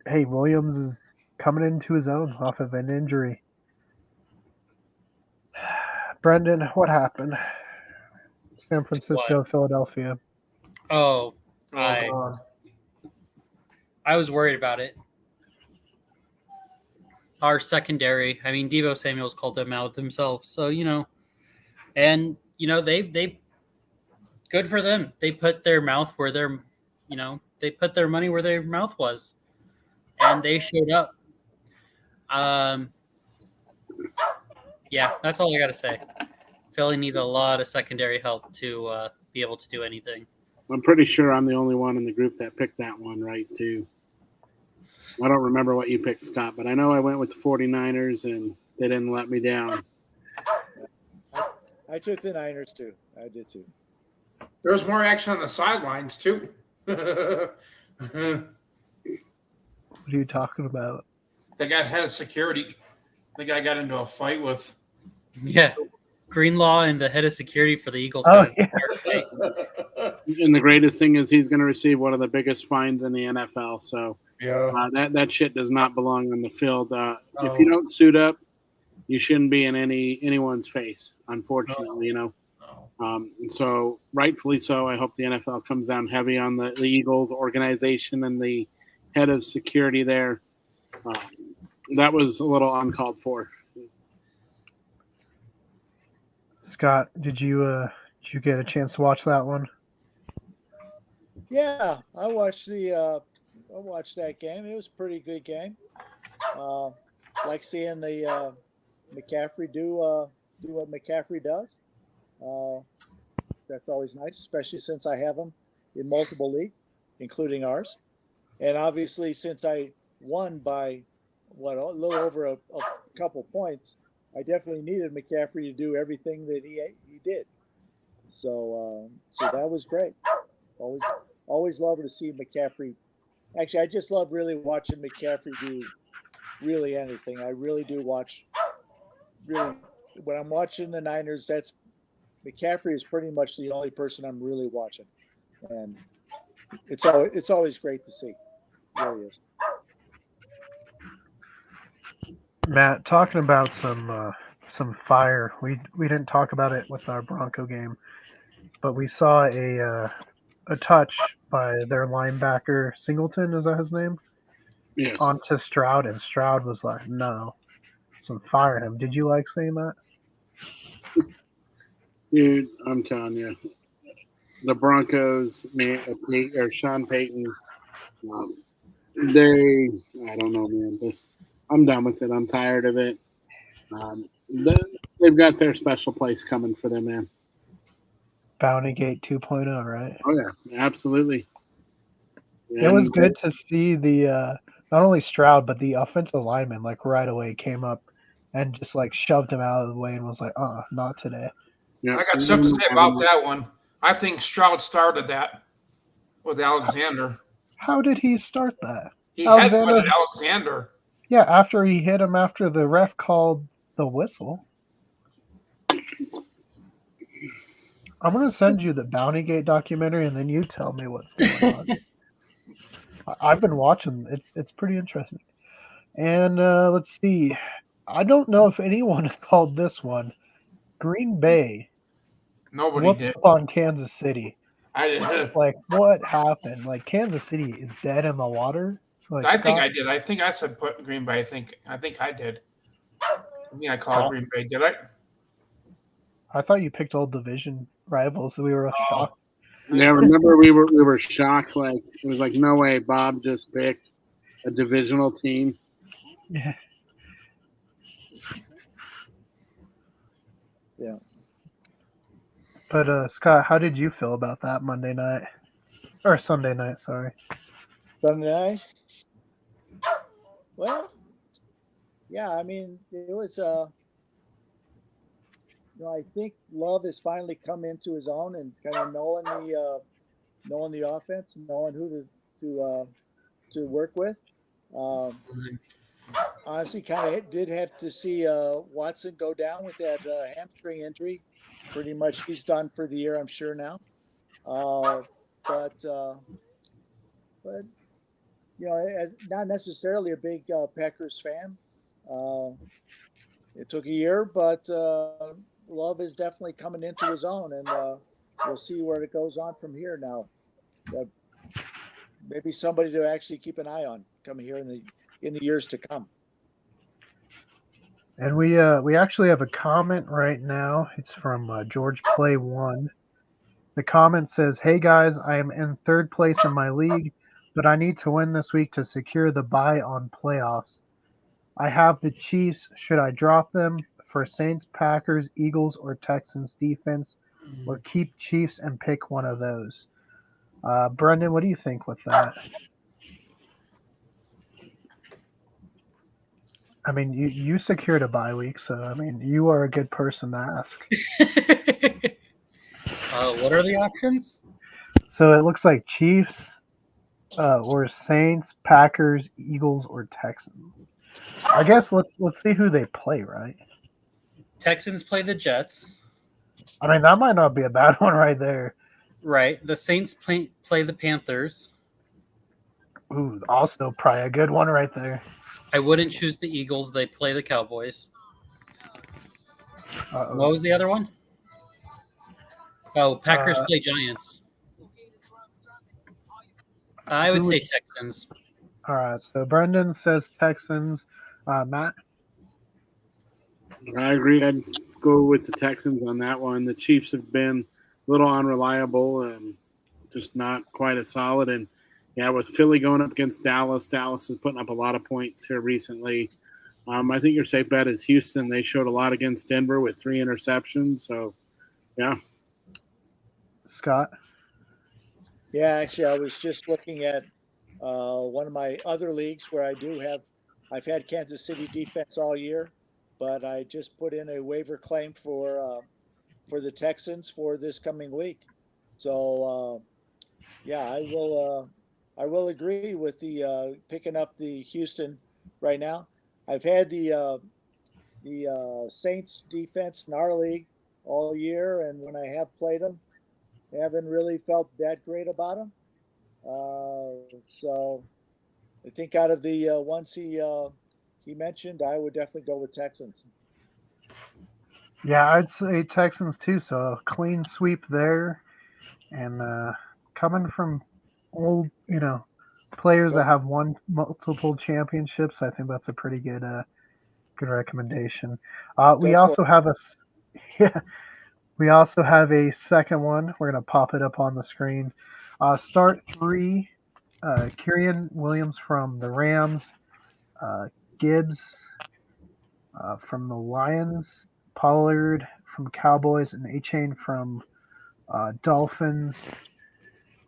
hey, Williams is coming into his own off of an injury. Brendan, what happened? San Francisco, Philadelphia. Oh, God. I was worried about it. Our secondary, I mean, Deebo Samuel's called them out himself, so and they good for them. They put their mouth where they put their money where their mouth was, and they showed up. Yeah, that's all I got to say. Philly needs a lot of secondary help to be able to do anything. I'm pretty sure I'm the only one in the group that picked that one right, too. I don't remember what you picked, Scott, but I know I went with the 49ers, and they didn't let me down. I took the Niners, too. I did, too. There was more action on the sidelines, too. What are you talking about? The guy had a security. The guy got into a fight with. Yeah. Greenlaw and the head of security for the Eagles. Oh, yeah. And the greatest thing is he's going to receive one of the biggest fines in the NFL. So Yeah. that shit does not belong on the field. If you don't suit up, you shouldn't be in anyone's face, unfortunately, No. And so rightfully so, I hope the NFL comes down heavy on the Eagles organization and the head of security there. That was a little uncalled for. Scott, did you get a chance to watch that one? Yeah, I watched that game. It was a pretty good game. Like seeing the McCaffrey do what McCaffrey does. That's always nice, especially since I have him in multiple leagues, including ours. And obviously, since I won by a little over a couple points, I definitely needed McCaffrey to do everything that he did. So that was great. Always love to see McCaffrey. Actually, I just love really watching McCaffrey do really anything. I really do watch. Really, when I'm watching the Niners, that's McCaffrey is pretty much the only person I'm really watching, and it's always great to see. It really is. Matt, talking about some fire. We didn't talk about it with our Bronco game, but we saw a touch by their linebacker Singleton. Is that his name? Yes. Onto Stroud, and Stroud was like, "No, some fire him." Did you like seeing that? Dude, I'm telling you, the Broncos, man, or Sean Payton, I don't know, man. I'm done with it. I'm tired of it. They've got their special place coming for them, man. Bountygate 2.0, right? Oh yeah, absolutely. It was good to see the not only Stroud but the offensive lineman like right away came up and just like shoved him out of the way and was like, not today. Yeah. I got stuff to say about that one. I think Stroud started that with Alexander. How did he start that? He had Alexander. Yeah, after he hit him after the ref called the whistle. I'm going to send you the Bountygate documentary, and then you tell me what's going on. I've been watching. It's pretty interesting. And let's see. I don't know if anyone called this one. Green Bay. Nobody did. On Kansas City. I did. Like, what happened? Like, Kansas City is dead in the water? Like, I think I did. I think I said put Green Bay. I think I did. I think I called Green Bay. Did I? I thought you picked old division rivals. We were shocked. Yeah, remember we were shocked. Like it was like, no way, Bob just picked a divisional team. Yeah. Yeah. But Scott, how did you feel about that Monday night or Sunday night? Sorry. Sunday night. Well, yeah. I mean, it was. I think Love has finally come into his own and kind of knowing the offense, knowing who to work with. Honestly, kind of did have to see Watson go down with that hamstring injury. Pretty much, he's done for the year, I'm sure now. But not necessarily a big Packers fan. It took a year, but Love is definitely coming into his own, and we'll see where it goes on from here now. Maybe somebody to actually keep an eye on coming here in the years to come. And we actually have a comment right now. It's from George Play 1. The comment says, "Hey guys, I am in third place in my league, but I need to win this week to secure the bye on playoffs. I have the Chiefs. Should I drop them for Saints, Packers, Eagles, or Texans defense, or keep Chiefs and pick one of those?" Brendan, what do you think with that? I mean, you secured a bye week, so I mean, you are a good person to ask. What are the options? So it looks like Chiefs, or Saints, Packers, Eagles, or Texans. I guess let's see who they play, right? Texans play the Jets. I mean, that might not be a bad one right there. Right. The Saints play the Panthers. Ooh, also probably a good one right there. I wouldn't choose the Eagles. They play the Cowboys. Uh-oh. What was the other one? Oh, Packers play Giants. I would Who say would- Texans. All right, so Brendan says Texans. Matt, I agree. I'd go with the Texans on that one. The Chiefs have been a little unreliable and just not quite as solid. And yeah, with Philly going up against Dallas, Dallas is putting up a lot of points here recently. I think your safe bet is Houston. They showed a lot against Denver with 3 interceptions. So, yeah. Scott, Yeah, actually, I was just looking at one of my other leagues where I've had Kansas City defense all year, but I just put in a waiver claim for the Texans for this coming week. So yeah, I will agree with the picking up the Houston right now. I've had the Saints defense in our league all year, and when I have played them, I haven't really felt that great about them. So I think out of the ones he mentioned, I would definitely go with Texans. yeah, I'd say Texans too. So a clean sweep there, and coming from old, players Go that for, have won multiple championships, I think that's a pretty good recommendation. We go for also have yeah, we also have a second one. We're gonna pop it up on the screen. Start three. Kyrian Williams from the Rams. Gibbs from the Lions. Pollard from Cowboys, and A-Chain from Dolphins.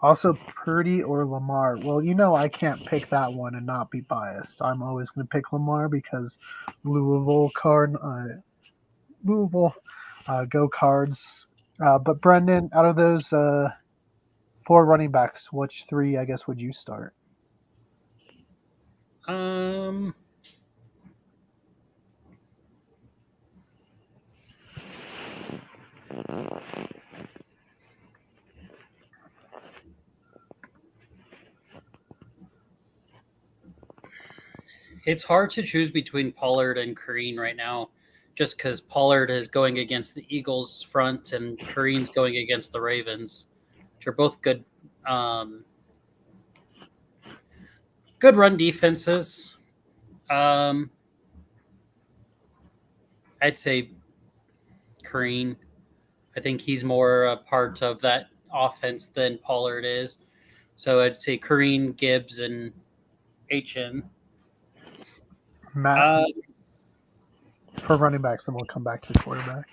Also, Purdy or Lamar. Well, I can't pick that one and not be biased. I'm always going to pick Lamar because Louisville Louisville, go Cards. But Brendan, out of those 4 running backs, which 3, I guess, would you start? Um, it's hard to choose between Pollard and Kareem right now, just because Pollard is going against the Eagles front and Kareem's going against the Ravens, which are both um, good run defenses. Um, I'd say Kareem. I think he's more a part of that offense than Pollard is. So I'd say Kareem, Gibbs, and HN. Matt, Uh, for running backs, and we'll come back to the quarterback.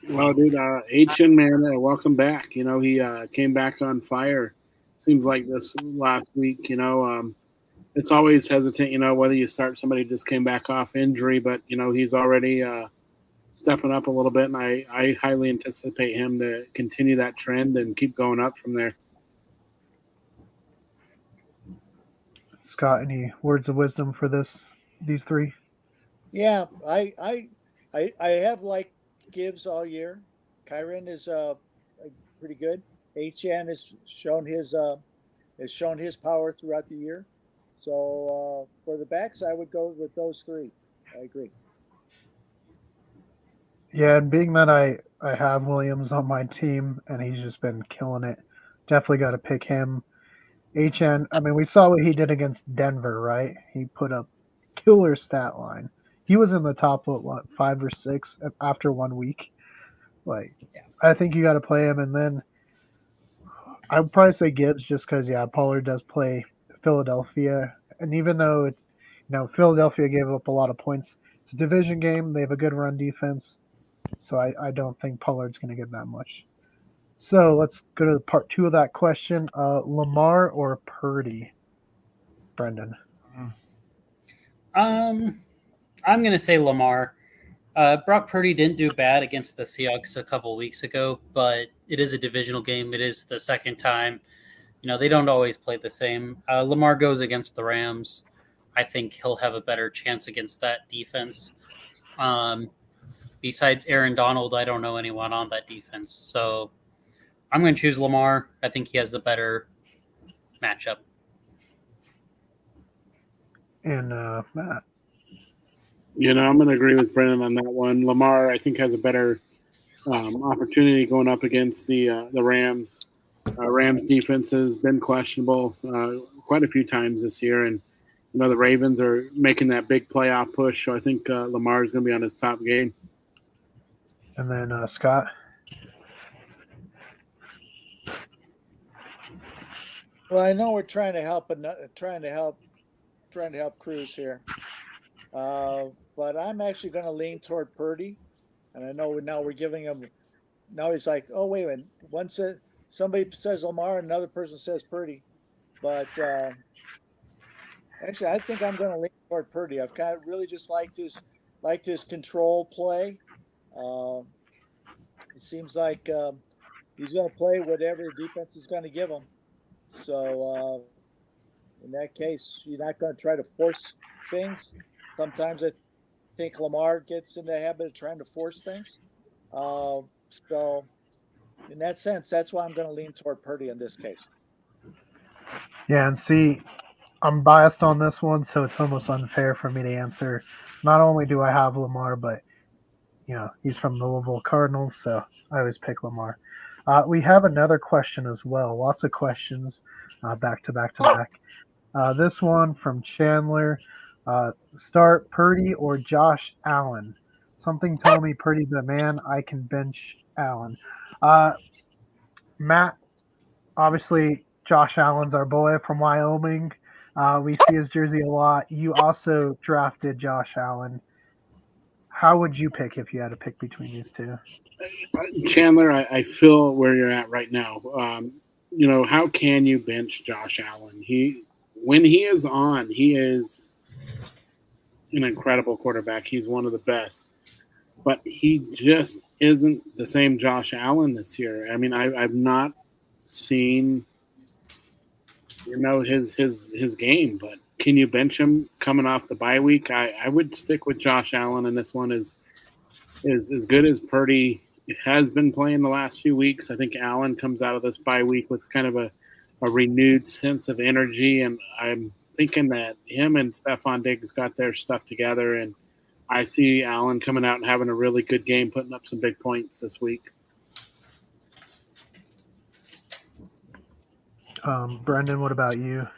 Well, dude, Ancient man, welcome back. He came back on fire. Seems like this last week. It's always hesitant. Whether you start somebody who just came back off injury, but he's already stepping up a little bit, and I highly anticipate him to continue that trend and keep going up from there. Scott, any words of wisdom for these 3? yeah, I have liked Gibbs all year. Kyron is pretty good. HN has shown his power throughout the year. So for the backs, I would go with those 3. I agree. Yeah, and being that I have Williams on my team and he's just been killing it, definitely got to pick him. HN, I mean, we saw what he did against Denver, right? He put up killer stat line. He was in the top, what 5 or 6 after 1 week. Like, I think you got to play him, and then I would probably say Gibbs just because, yeah, Pollard does play Philadelphia, and even though Philadelphia gave up a lot of points, it's a division game. They have a good run defense, so I don't think Pollard's going to get that much. So let's go to part 2 of that question. Lamar or Purdy, Brendan? I'm going to say Lamar. Brock Purdy didn't do bad against the Seahawks a couple weeks ago, but it is a divisional game. It is the second time. They don't always play the same. Lamar goes against the Rams. I think he'll have a better chance against that defense. Besides Aaron Donald, I don't know anyone on that defense. So I'm going to choose Lamar. I think he has the better matchup. And Matt? I'm going to agree with Brennan on that one. Lamar, I think, has a better opportunity going up against the Rams. Rams defense has been questionable quite a few times this year, and the Ravens are making that big playoff push. So I think Lamar is going to be on his top game. And then Scott. Well, I know we're trying to help Cruz here, but I'm actually going to lean toward Purdy, and I know now we're giving him. Now he's like, oh wait a minute. Somebody says Lamar, another person says Purdy, but actually I think I'm going to lean toward Purdy. I've kind of really just liked his control play. Um, it seems like he's going to play whatever the defense is going to give him. So in that case, you're not going to try to force things. Sometimes I think Lamar gets in the habit of trying to force things. So in that sense, that's why I'm going to lean toward Purdy in this case. Yeah, and see, I'm biased on this one, so it's almost unfair for me to answer. Not only do I have Lamar, but he's from the Louisville Cardinals, so I always pick Lamar. We have another question as well. Lots of questions, back to back to back. This one from Chandler. Start Purdy or Josh Allen? Something told me Purdy's the man. I can bench Allen. Matt, obviously, Josh Allen's our boy from Wyoming. We see his jersey a lot. You also drafted Josh Allen. How would you pick if you had to pick between these two? Chandler, I feel where you're at right now. How can you bench Josh Allen? When he is on, he is an incredible quarterback. He's one of the best. But he just isn't the same Josh Allen this year. I mean, I've not seen his game, but can you bench him coming off the bye week? I would stick with Josh Allen, and this one is as good as Purdy has been playing the last few weeks. I think Allen comes out of this bye week with kind of a renewed sense of energy, and I'm thinking that him and Stephon Diggs got their stuff together, and I see Allen coming out and having a really good game, putting up some big points this week. Brendan, what about you?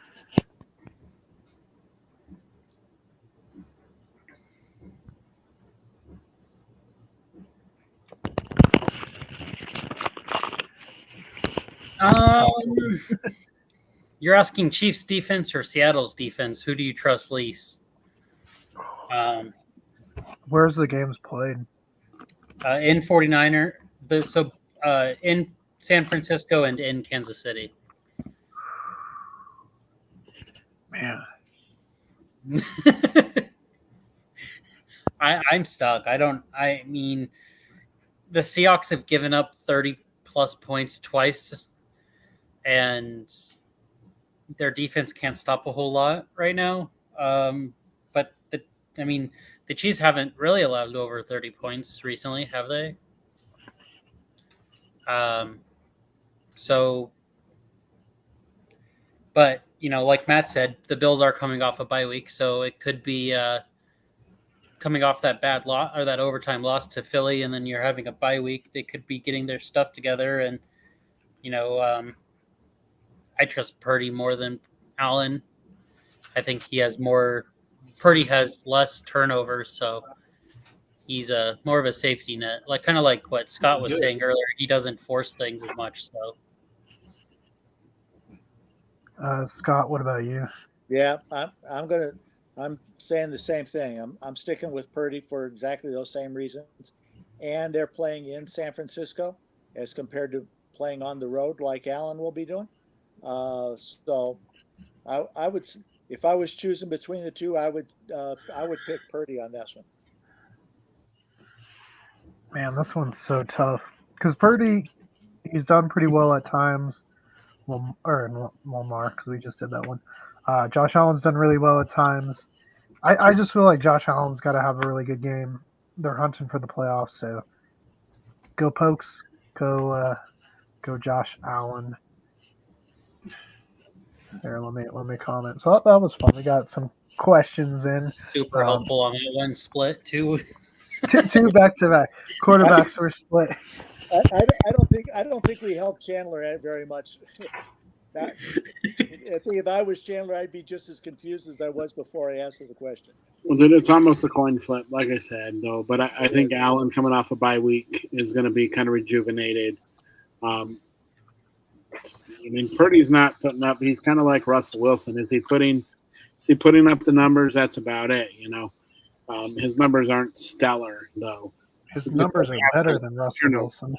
You're asking Chiefs defense or Seattle's defense? Who do you trust least? Where's the games played? In 49er, in San Francisco and in Kansas City. Man. I'm stuck. I mean, the Seahawks have given up 30-plus points twice, and their defense can't stop a whole lot right now. But the Chiefs haven't really allowed over 30 points recently, have they? But like Matt said, the Bills are coming off a bye week, so it could be coming off that bad loss or that overtime loss to Philly, and then you're having a bye week. They could be getting their stuff together, and I trust Purdy more than Allen. I think he has more. Purdy has less turnovers, so he's more of a safety net, kind of like what Scott was saying earlier. He doesn't force things as much. So, Scott, what about you? Yeah, I'm saying the same thing. I'm sticking with Purdy for exactly those same reasons, and they're playing in San Francisco as compared to playing on the road like Allen will be doing. So I would, if I was choosing between the two, I would pick Purdy on this one. Man, this one's so tough because Purdy, he's done pretty well at times. Lamar, because we just did that one. Josh Allen's done really well at times. I just feel like Josh Allen's got to have a really good game. They're hunting for the playoffs, so go Pokes, go Josh Allen. Here, let me comment. So that was fun. We got some questions in. Super helpful on that one split too. Two back-to-back quarterbacks were split. I don't think we helped Chandler very much. I think if I was Chandler, I'd be just as confused as I was before I asked him the question. Well, then it's almost a coin flip, like I said, though. But I think Allen coming off a bye week is going to be kind of rejuvenated. I mean, Purdy's not putting up. He's kind of like Russell Wilson. Is he putting up the numbers? That's about it. His numbers aren't stellar though. His numbers are better than Russell Wilson.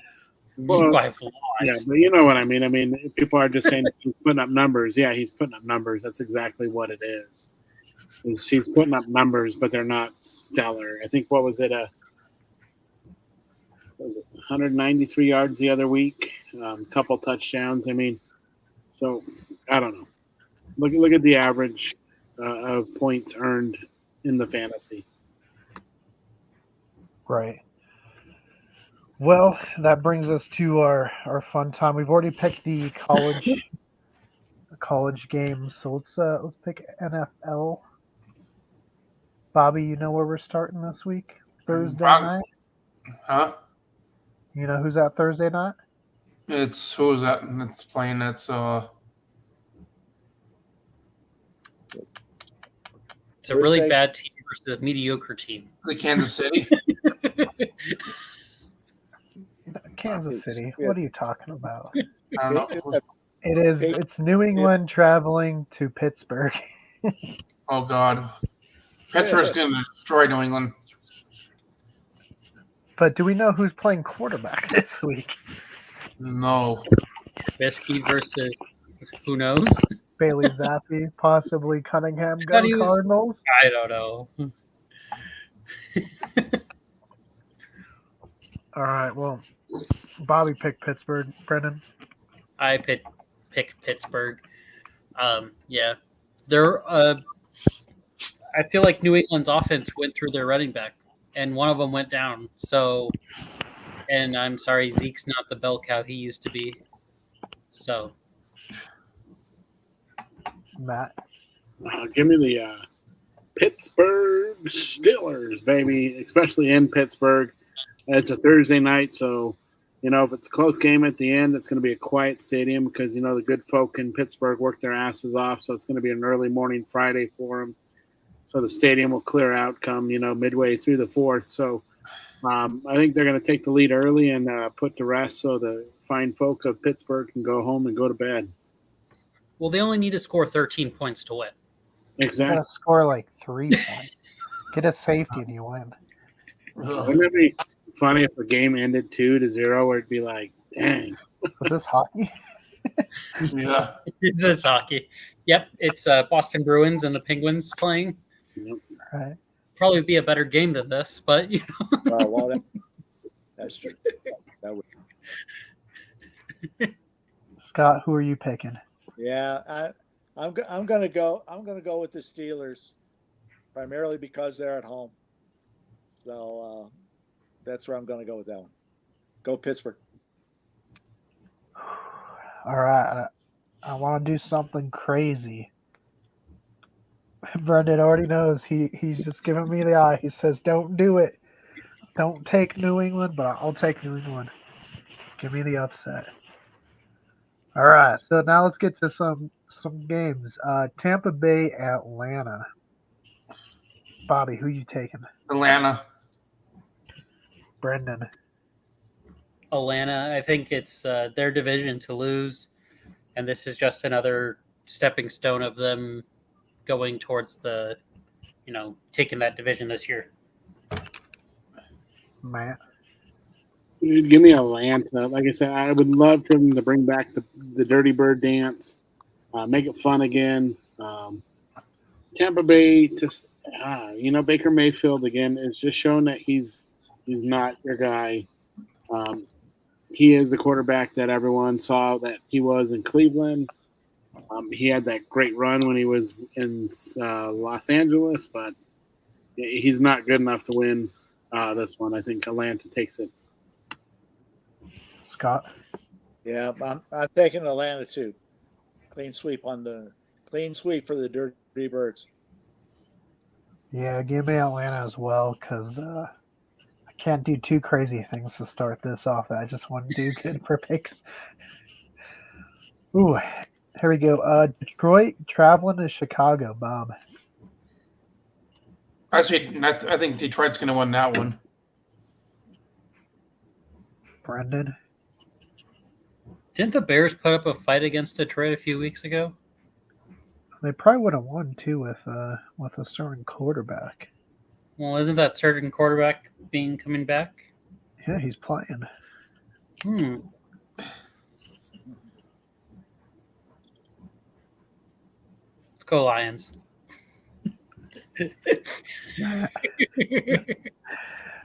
Well, By a lot. yeah, but you know what I mean. I mean, people are just saying he's putting up numbers. Yeah, he's putting up numbers. That's exactly what it is. He's putting up numbers, but they're not stellar. I think what was it? 193 yards the other week, couple touchdowns. I mean, so I don't know. Look at the average of points earned in the fantasy. Right. Well, that brings us to our fun time. We've already picked the college games, so let's pick NFL. Bobby, you know where we're starting this week? Thursday night? Huh? You know who's at Thursday night? Who's that? It's playing. It's a really bad team versus a mediocre team. The Kansas City. Kansas City. What are you talking about? I don't know. It's New England traveling to Pittsburgh. Oh God, Pittsburgh's going to destroy New England. But do we know who's playing quarterback this week? No. Trubisky versus who knows? Bailey Zappi, possibly Cunningham. Go Cardinals. I don't know. All right. Well, Bobby picked Pittsburgh. Brendan. I pick Pittsburgh. Yeah, they're. I feel like New England's offense went through their running back, and one of them went down. So, and I'm sorry, Zeke's not the bell cow he used to be. So, Matt. Give me the Pittsburgh Steelers, baby, especially in Pittsburgh. It's a Thursday night, so, if it's a close game at the end, it's going to be a quiet stadium because, the good folk in Pittsburgh work their asses off, so it's going to be an early morning Friday for them. So the stadium will clear out come, midway through the fourth. So I think they're going to take the lead early and put to rest so the fine folk of Pittsburgh can go home and go to bed. Well, they only need to score 13 points to win. Exactly. You got to score like 3 points. Get a safety and you win. Wouldn't it be funny if the game ended 2-0 where it'd be like, dang. Was this hockey? Yeah. It's this hockey. Yep. It's Boston Bruins and the Penguins playing. Yep. Right. Probably be a better game than this, but That's true. That would. Scott, who are you picking? Yeah, I'm gonna go with the Steelers, primarily because they're at home. So that's where I'm gonna go with that one. Go Pittsburgh. All right, I want to do something crazy. Brendan already knows. He's just giving me the eye. He says, "Don't do it. Don't take New England," but I'll take New England. Give me the upset. All right, so now let's get to some games. Tampa Bay, Atlanta. Bobby, who you taking? Atlanta. Brendan. Atlanta. I think it's their division to lose, and this is just another stepping stone of them going towards the, taking that division this year. Matt. Give me Atlanta. Like I said, I would love for them to bring back the Dirty Bird dance, make it fun again. Tampa Bay, just Baker Mayfield again is just showing that he's not your guy. He is the quarterback that everyone saw that he was in Cleveland. He had that great run when he was in Los Angeles, but he's not good enough to win this one. I think Atlanta takes it. Scott. Yeah, I'm taking Atlanta too. Clean sweep for the Dirty Birds. Yeah, give me Atlanta as well because Can't do two crazy things to start this off. I just want to do good for picks. Ooh, here we go. Detroit traveling to Chicago, Bob. I think Detroit's going to win that one. Brendan. Didn't the Bears put up a fight against Detroit a few weeks ago? They probably would have won too with a certain quarterback. Well, isn't that certain quarterback coming back? Yeah, he's playing. Let's go Lions.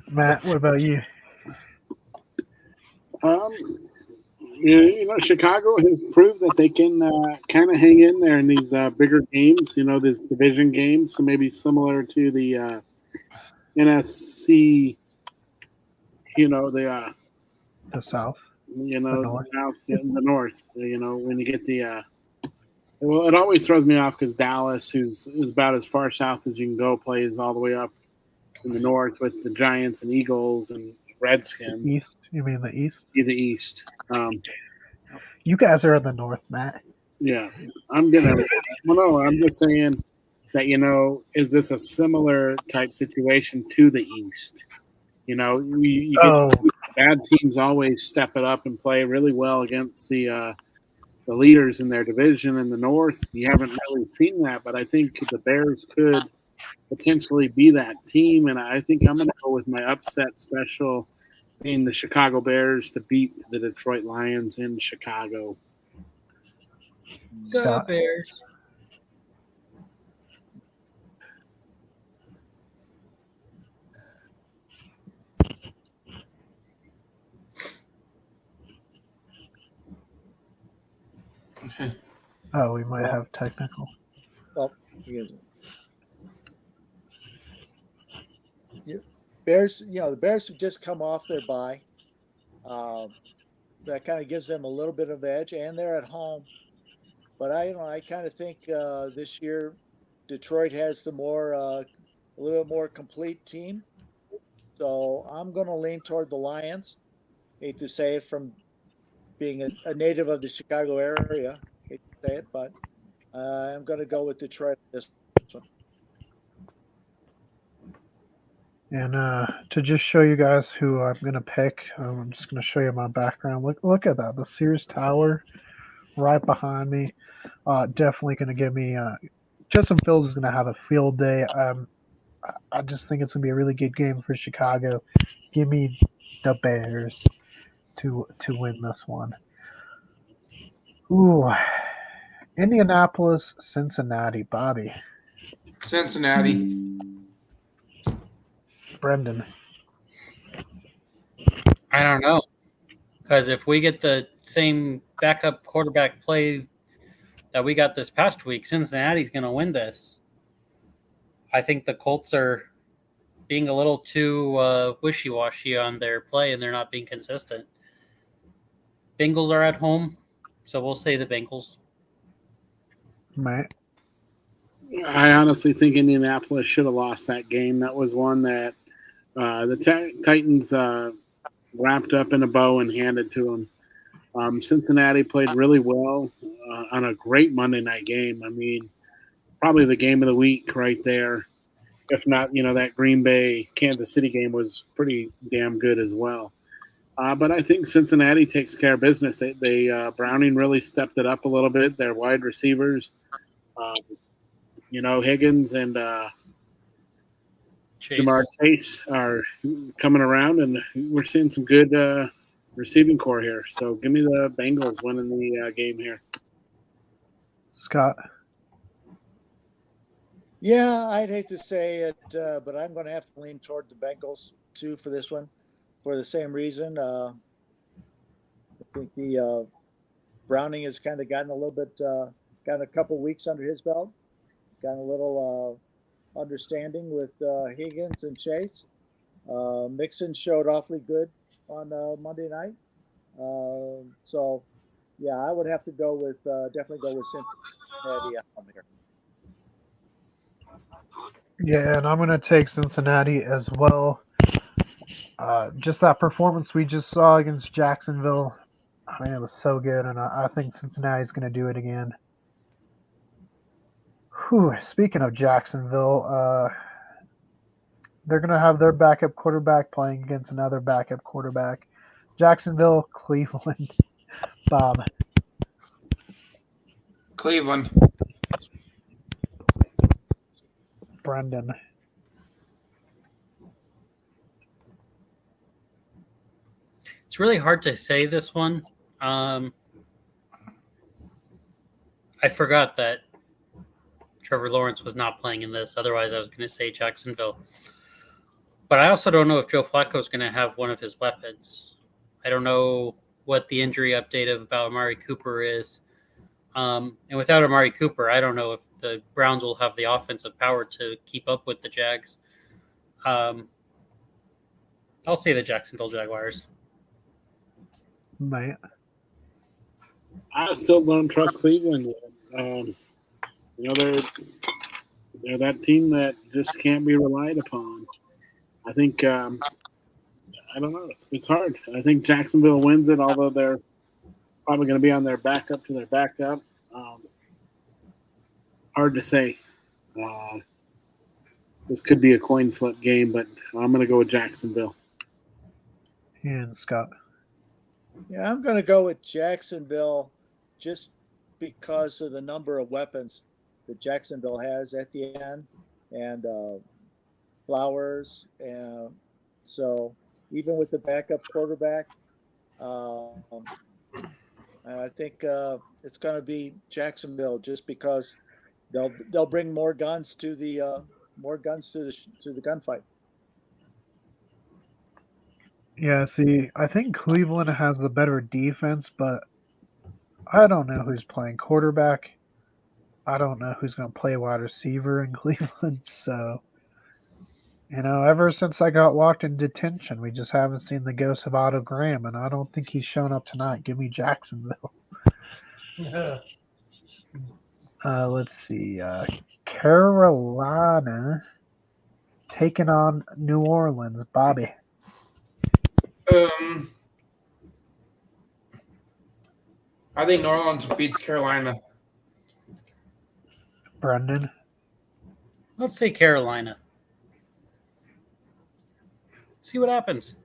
Matt, what about you? Chicago has proved that they can kind of hang in there in these bigger games, these division games. So maybe similar to the NFC, The South. the South, the North. When you get the well, it always throws me off because Dallas, who's about as far south as you can go, plays all the way up in the north with the Giants and Eagles and Redskins. East? You mean the East? The East. You guys are in the North, Matt. Yeah, I'm gonna. Well, no, I'm just saying that is this a similar type situation to the East? You get bad teams always step it up and play really well against the leaders in their division in the North. You haven't really seen that, but I think the Bears could potentially be that team, and I think I'm going to go with my upset special being the Chicago Bears to beat the Detroit Lions in Chicago. Go Scott. Bears. Okay. Oh, we might have technical. Well, Bears, the Bears have just come off their bye. That kind of gives them a little bit of edge, and they're at home. But I kind of think this year Detroit has a little bit more complete team. So I'm going to lean toward the Lions. Hate to say it from being a native of the Chicago area. Hate to say it, but I'm going to go with Detroit this one. And to just show you guys who I'm going to pick, I'm just going to show you my background. Look at that. The Sears Tower right behind me. Definitely going to give me Justin Fields is going to have a field day. I just think it's going to be a really good game for Chicago. Give me the Bears to win this one. Ooh. Indianapolis, Cincinnati. Bobby. Cincinnati. Brendan. I don't know. Because if we get the same backup quarterback play that we got this past week, Cincinnati's going to win this. I think the Colts are being a little too wishy-washy on their play, and they're not being consistent. Bengals are at home, so we'll say the Bengals. Matt. I honestly think Indianapolis should have lost that game. That was one that the Titans wrapped up in a bow and handed to them. Cincinnati played really well on a great Monday night game. I mean, probably the game of the week right there. If not, that Green Bay Kansas City game was pretty damn good as well. But I think Cincinnati takes care of business. They Browning really stepped it up a little bit. Their wide receivers, Higgins and Jamar Chase are coming around, and we're seeing some good receiving core here. So give me the Bengals winning the game here. Scott. Yeah, I'd hate to say it, but I'm going to have to lean toward the Bengals too for this one, for the same reason. I think the Browning has kind of gotten a little bit, gotten a couple weeks under his belt, gotten a little understanding with Higgins and Chase. Mixon showed awfully good on Monday night. So, yeah, I would have to go with definitely go with Cincinnati here. Yeah, and I'm going to take Cincinnati as well. Just that performance we just saw against Jacksonville. I mean, it was so good, and I think Cincinnati's going to do it again. Whew, speaking of Jacksonville, they're going to have their backup quarterback playing against another backup quarterback. Jacksonville, Cleveland, Bob. Cleveland. Brendan. It's really hard to say this one. I forgot that Trevor Lawrence was not playing in this. Otherwise, I was going to say Jacksonville. But I also don't know if Joe Flacco is going to have one of his weapons. I don't know what the injury update about Amari Cooper is. And without Amari Cooper, I don't know if the Browns will have the offensive power to keep up with the Jags. I'll say the Jacksonville Jaguars. Man. I still don't trust Cleveland yet. They're that team that just can't be relied upon. I think I don't know. It's hard. I think Jacksonville wins it, although they're probably going to be on their backup to their backup. Hard to say. This could be a coin flip game, but I'm going to go with Jacksonville. And Scott. Yeah, I'm going to go with Jacksonville just because of the number of weapons that Jacksonville has at the end, and Flowers. And so even with the backup quarterback, I think it's going to be Jacksonville just because they'll bring more guns to the gunfight. Yeah, see, I think Cleveland has the better defense, but I don't know who's playing quarterback. I don't know who's going to play wide receiver in Cleveland. So, ever since I got locked in detention, we just haven't seen the ghost of Otto Graham, and I don't think he's shown up tonight. Give me Jacksonville. Let's see. Carolina taking on New Orleans. Bobby. I think New Orleans beats Carolina. Brendan. Let's say Carolina. See what happens.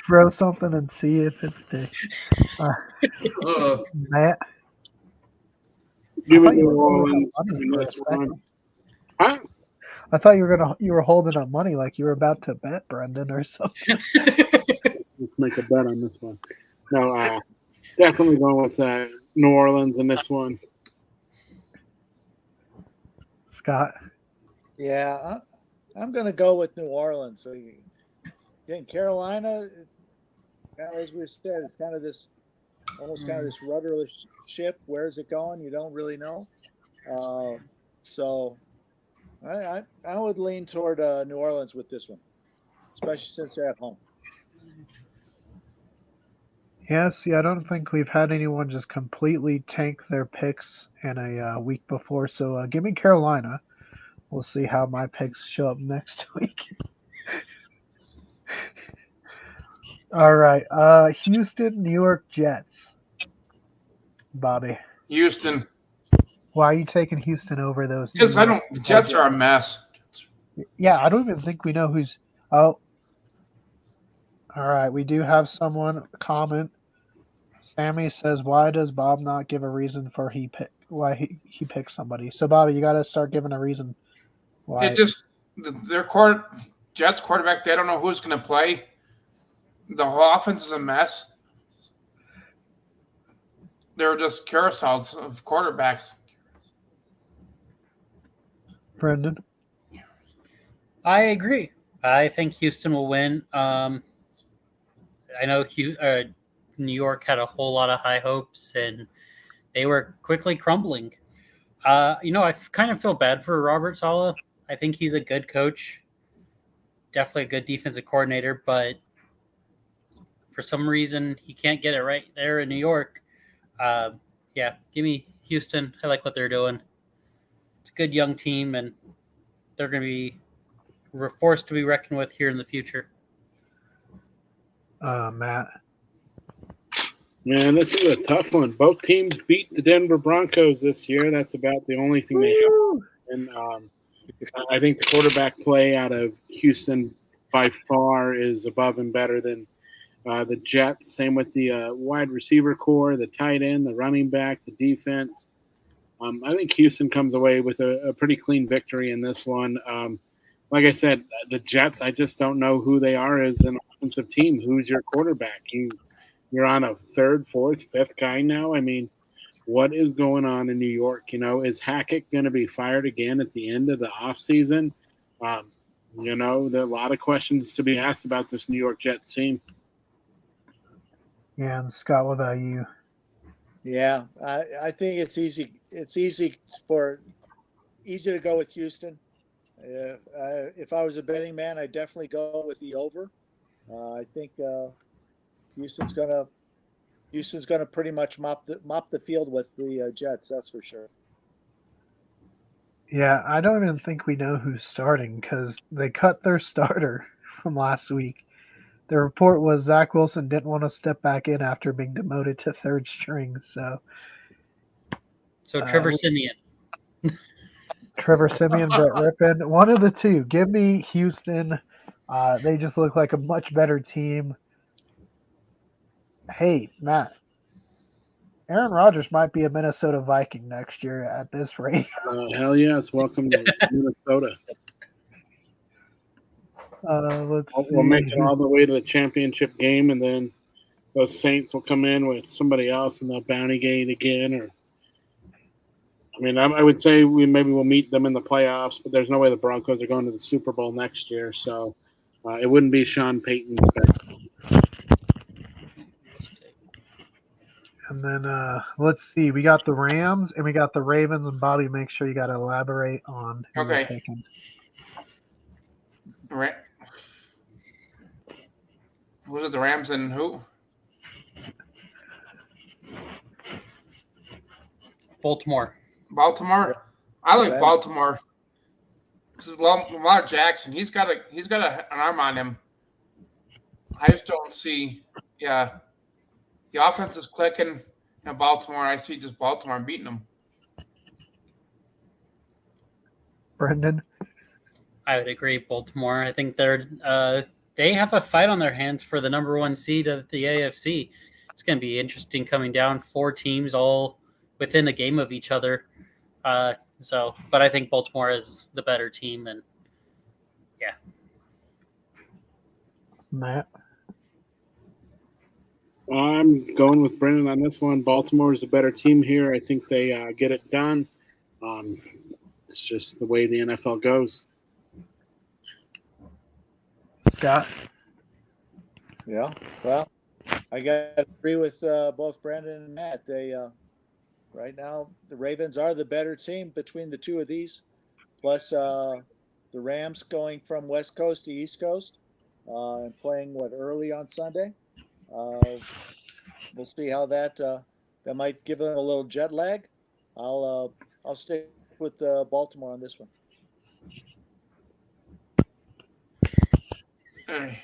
Throw something and see if it sticks. Matt. Give it New Orleans in this one. Huh? I thought you were holding up money like you were about to bet, Brendan, or something. Let's make a bet on this one. No, definitely going with New Orleans in this one. Scott. Yeah, I'm going to go with New Orleans. Again, Carolina, as we said, it's kind of this rudderless ship. Where's it going? You don't really know. So I would lean toward New Orleans with this one, especially since they're at home. Yeah, see, I don't think we've had anyone just completely tank their picks in a week before. So give me Carolina. We'll see how my picks show up next week. All right. Houston, New York Jets. Bobby. Houston. Why are you taking Houston over those? Because the Jets are a mess. Yeah, I don't even think we know who's. Oh. All right. We do have someone comment. Sammy says, "Why does Bob not give a reason for why he picked somebody?" So, Bobby, you got to start giving a reason. Why? It just their Jets quarterback. They don't know who's going to play. The whole offense is a mess. They're just carousels of quarterbacks. Brendan. I agree. I think Houston will win. I know New York had a whole lot of high hopes, and they were quickly crumbling. I kind of feel bad for Robert Saleh. I think he's a good coach, definitely a good defensive coordinator, but for some reason he can't get it right there in New York. Give me Houston. I like what they're doing. It's a good young team, and they're going to be we're forced to be reckoned with here in the future. Matt. Man, this is a tough one. Both teams beat the Denver Broncos this year. That's about the only thing they have. And I think the quarterback play out of Houston by far is above and better than the Jets. Same with the wide receiver core, the tight end, the running back, the defense. I think Houston comes away with a pretty clean victory in this one. Like I said, the Jets, I just don't know who they are as an offensive team. Who's your quarterback? You're on a third, fourth, fifth guy now. I mean, what is going on in New York? Is Hackett going to be fired again at the end of the offseason? There are a lot of questions to be asked about this New York Jets team. Yeah, and Scott, what about you? Yeah, I think it's easy. It's easy to go with Houston. If I was a betting man, I'd definitely go with the over. I think Houston's gonna pretty much mop the field with the Jets. That's for sure. Yeah, I don't even think we know who's starting because they cut their starter from last week. The report was Zach Wilson didn't want to step back in after being demoted to third string. So Trevor Siemian. Trevor Siemian, Brett Rippon, one of the two. Give me Houston. They just look like a much better team. Hey, Matt. Aaron Rodgers might be a Minnesota Viking next year at this rate. Hell yes. Welcome to Minnesota. Let's see. We'll make it all the way to the championship game, and then those Saints will come in with somebody else, and they'll bounty gate again. I would say we'll meet them in the playoffs, but there's no way the Broncos are going to the Super Bowl next year. So it wouldn't be Sean Payton's bet. And then let's see. We got the Rams and we got the Ravens. And Bobby, make sure you got to elaborate on who you're taking. Right. Was it the Rams and who? Baltimore. I like Baltimore because Lamar Jackson. He's got an arm on him. I just don't see. Yeah, the offense is clicking. In Baltimore, I see just Baltimore beating them. Brendan? I would agree, Baltimore. I think they have a fight on their hands for the number one seed of the AFC. It's going to be interesting coming down. 4 teams all within a game of each other. But I think Baltimore is the better team, and yeah. Matt? I'm going with Brendan on this one. Baltimore is a better team here. I think they get it done. It's just the way the NFL goes. Scott? Yeah, well, I got to agree with both Brandon and Matt. They right now the Ravens are the better team between the two of these. Plus the Rams going from West Coast to East Coast and playing early on Sunday. We'll see how that might give them a little jet lag. I'll stick with Baltimore on this one. Hey.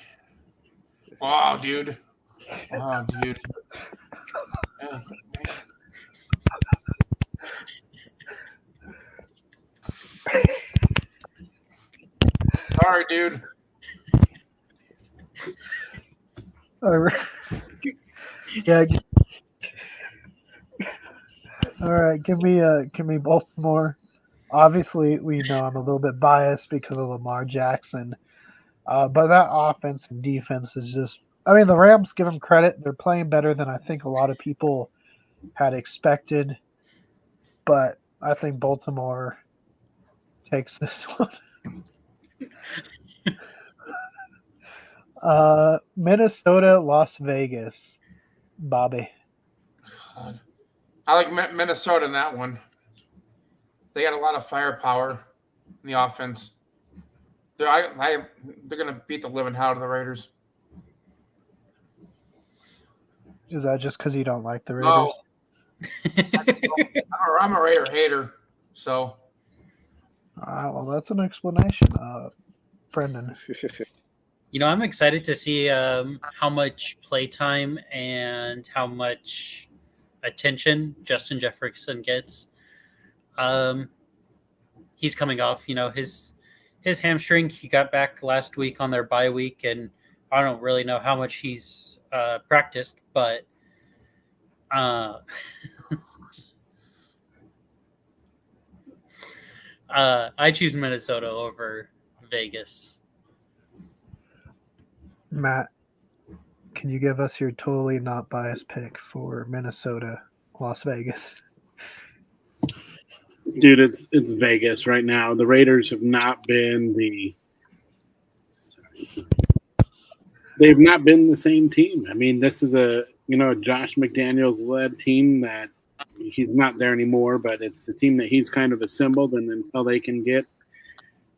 Wow, dude. Yeah. Sorry, dude. Yeah. All right, give me Baltimore. Obviously, we know I'm a little bit biased because of Lamar Jackson, but that offense and defense is just. I mean, the Rams, give them credit; they're playing better than I think a lot of people had expected. But I think Baltimore takes this one. Minnesota, Las Vegas, Bobby. I like Minnesota in that one. They got a lot of firepower in the offense. They're going to beat the living hell out of the Raiders. Is that just because you don't like the Raiders? No. I'm a Raider hater, so. Well, that's an explanation. Brendan. I'm excited to see how much playtime and how much attention Justin Jefferson gets. He's coming off, his hamstring. He got back last week on their bye week, and I don't really know how much he's practiced, but I choose Minnesota over Vegas. Matt, can you give us your totally not biased pick for Minnesota, Las Vegas? Dude, it's Vegas right now. The Raiders have not been they've not been the same team. I mean, this is a Josh McDaniels led team that he's not there anymore, but it's the team that he's kind of assembled, and until they can get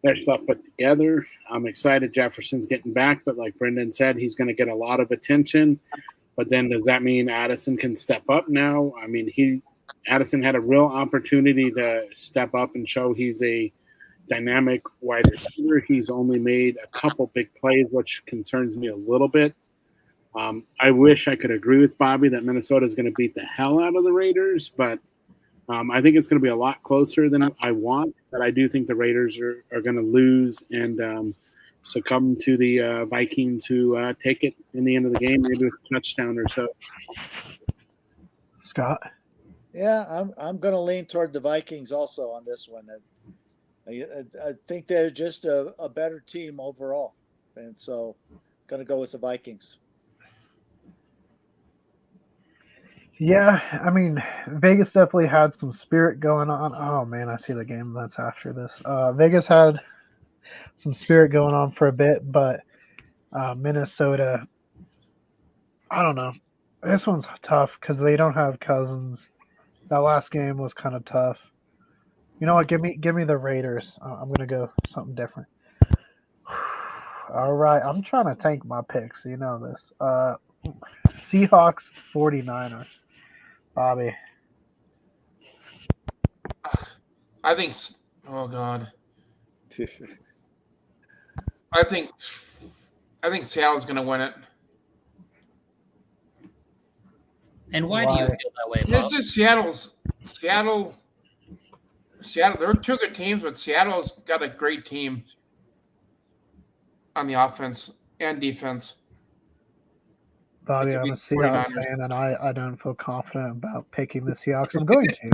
their stuff put together, I'm excited Jefferson's getting back, but like Brendan said, he's going to get a lot of attention. But then does that mean Addison can step up now? I mean, Addison had a real opportunity to step up and show he's a dynamic wide receiver. He's only made a couple big plays, which concerns me a little bit. I wish I could agree with Bobby that Minnesota is going to beat the hell out of the Raiders, but I think it's going to be a lot closer than I want. But I do think the Raiders are going to lose and succumb to the Vikings who take it in the end of the game, maybe with a touchdown or so. Scott? Yeah, I'm going to lean toward the Vikings also on this one. I think they're just a better team overall, and so going to go with the Vikings. Yeah, I mean, Vegas definitely had some spirit going on. Oh man, I see the game that's after this. Vegas had some spirit going on for a bit, but Minnesota, I don't know. This one's tough because they don't have Cousins. That last game was kind of tough. You know what? Give me the Raiders. I'm gonna go something different. All right, I'm trying to tank my picks. You know this. Seahawks, 49ers. Bobby. I think. Oh God. I think Seattle's going to win it. And why do you feel that way, Bob? It's just Seattle. They're two good teams, but Seattle's got a great team on the offense and defense. Bobby, I'm a Seahawks fan, and I don't feel confident about picking the Seahawks. I'm going to,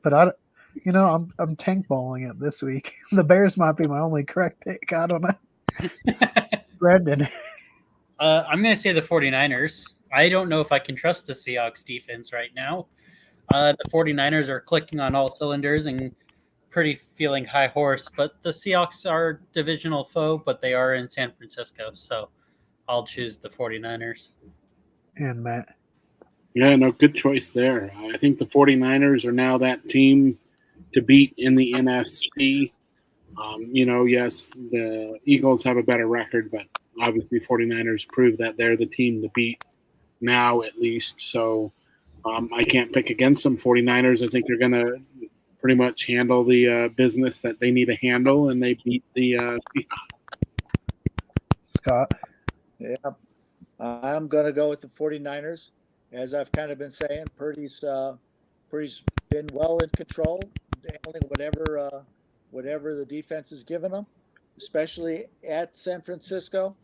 but I'm tank bowling it this week. The Bears might be my only correct pick. I don't know. Brendan. I'm going to say the 49ers. I don't know if I can trust the Seahawks defense right now. The 49ers are clicking on all cylinders and pretty feeling high horse, but the Seahawks are divisional foe, but they are in San Francisco, so I'll choose the 49ers. And Matt. Yeah, no, good choice there. I think the 49ers are now that team to beat in the NFC. Yes, the Eagles have a better record, but obviously 49ers prove that they're the team to beat now at least. So I can't pick against them. 49ers, I think they're going to pretty much handle the business that they need to handle, and they beat the Scott. Yeah, I'm going to go with the 49ers. As I've kind of been saying, Purdy's been well in control, handling whatever the defense has given them, especially at San Francisco.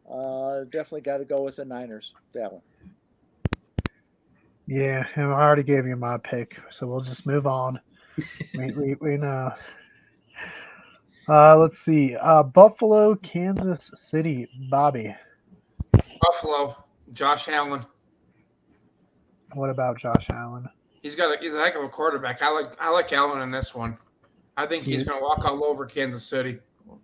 Definitely got to go with the Niners, that one. Yeah, and I already gave you my pick, so we'll just move on. we know. Let's see. Buffalo, Kansas City. Bobby. Buffalo, Josh Allen. What about Josh Allen? He's a heck of a quarterback. I like Allen in this one. I think he's going to walk all over Kansas City.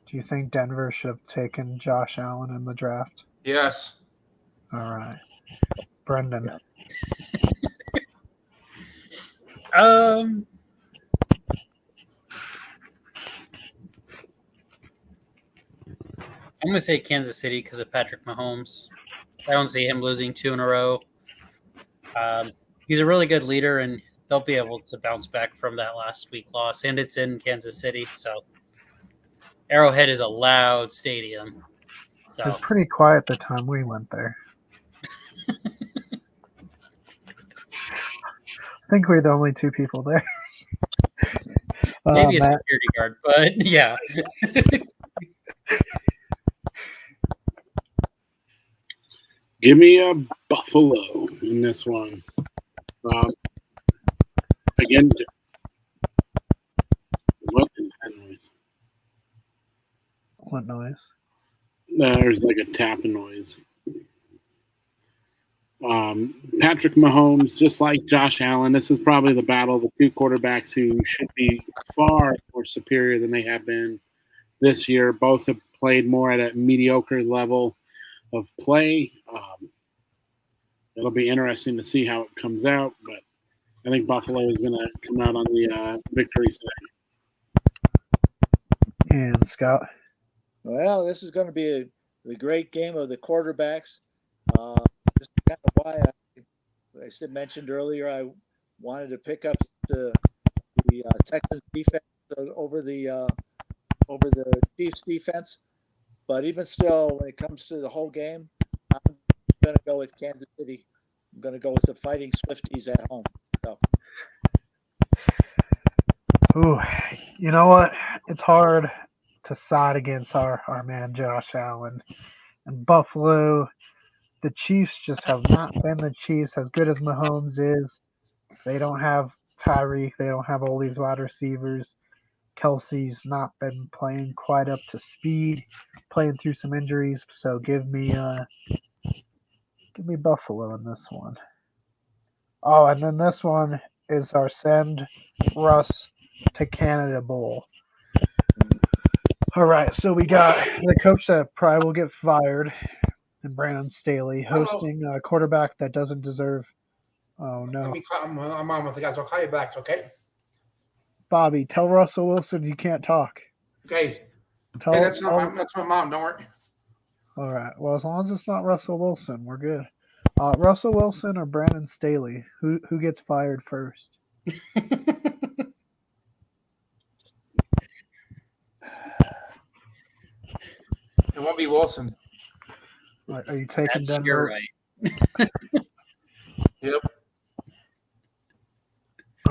Do you think Denver should have taken Josh Allen in the draft? Yes. All right. Brendan. I'm going to say Kansas City because of Patrick Mahomes. I don't see him losing 2 in a row. He's a really good leader, and they'll be able to bounce back from that last week loss. And it's in Kansas City, so Arrowhead is a loud stadium. It was So pretty quiet the time we went there. I think we're the only two people there. maybe a Matt, security guard, but yeah. Give me a Buffalo in this one. Again, what is that noise? what noise? There's like a tapping noise. Patrick Mahomes, just like Josh Allen, this is probably the battle of the two quarterbacks who should be far more superior than they have been this year. Both have played more at a mediocre level of play. It'll be interesting to see how it comes out, but I think Buffalo is going to come out on the victory side. And Scott? Well, this is going to be the great game of the quarterbacks. This is kind of why I mentioned earlier I wanted to pick up the Texans defense over the Chiefs defense. But even still, when it comes to the whole game, I'm going to go with Kansas City. I'm going to go with the Fighting Swifties at home. So. Ooh, you know what? It's hard to side against our man Josh Allen. And Buffalo, the Chiefs just have not been the Chiefs as good as Mahomes is. They don't have Tyreek. They don't have all these wide receivers. Kelsey's not been playing quite up to speed, playing through some injuries. So give me Buffalo in this one. Oh, and then this one is our Send Russ to Canada Bowl. All right, so we got the coach that probably will get fired, and Brandon Staley hosting a quarterback that doesn't deserve. Oh no! I'm on with the guys. I'll call you back, okay? Bobby, tell Russell Wilson you can't talk. Okay. Hey, that's my mom. Don't worry. All right. Well, as long as it's not Russell Wilson, we're good. Russell Wilson or Brandon Staley? Who gets fired first? It won't be Wilson. Are you taking Denver? You're right. Yep.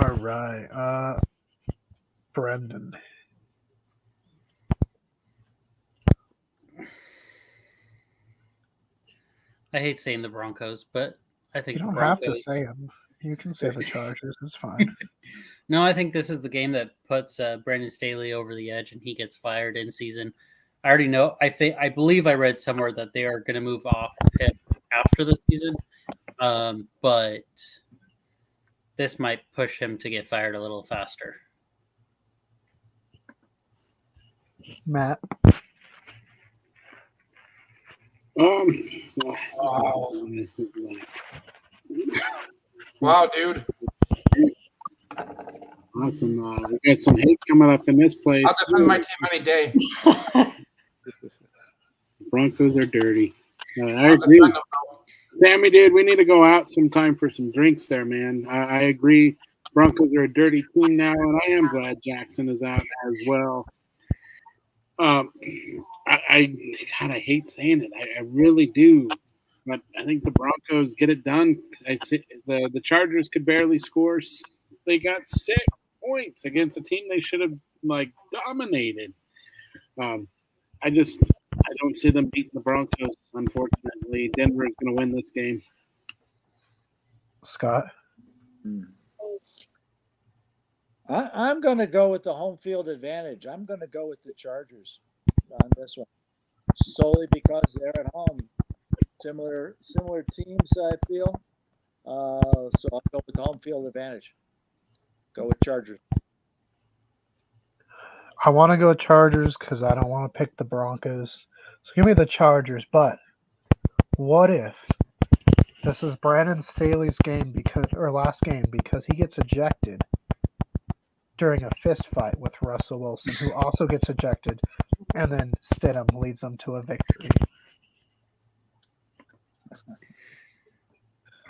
All right. Brendan. I hate saying the Broncos, but I think You don't the Broncos. have to say them. You can say the Chargers. It's fine. No, I think this is the game that puts Brandon Staley over the edge, and he gets fired in season. I already know. I believe I read somewhere that they are going to move off of him after the season, but this might push him to get fired a little faster. Matt. Wow, dude. Awesome. We got some hate coming up in this place. I'll defend my team any day. Broncos are dirty. I agree. Sammy, dude, we need to go out sometime for some drinks there, man. I agree. Broncos are a dirty team now, and I am glad Jackson is out as well. I hate saying it. I really do. But I think the Broncos get it done. The Chargers could barely score. They got 6 points against a team they should have dominated. I don't see them beating the Broncos. Unfortunately, Denver is going to win this game. Scott. I'm going to go with the home field advantage. I'm going to go with the Chargers on this one, solely because they're at home. Similar teams, I feel. So I'll go with the home field advantage. Go with Chargers. I want to go Chargers because I don't want to pick the Broncos. So give me the Chargers. But what if this is Brandon Staley's game last game because he gets ejected during a fist fight with Russell Wilson, who also gets ejected, and then Stidham leads them to a victory.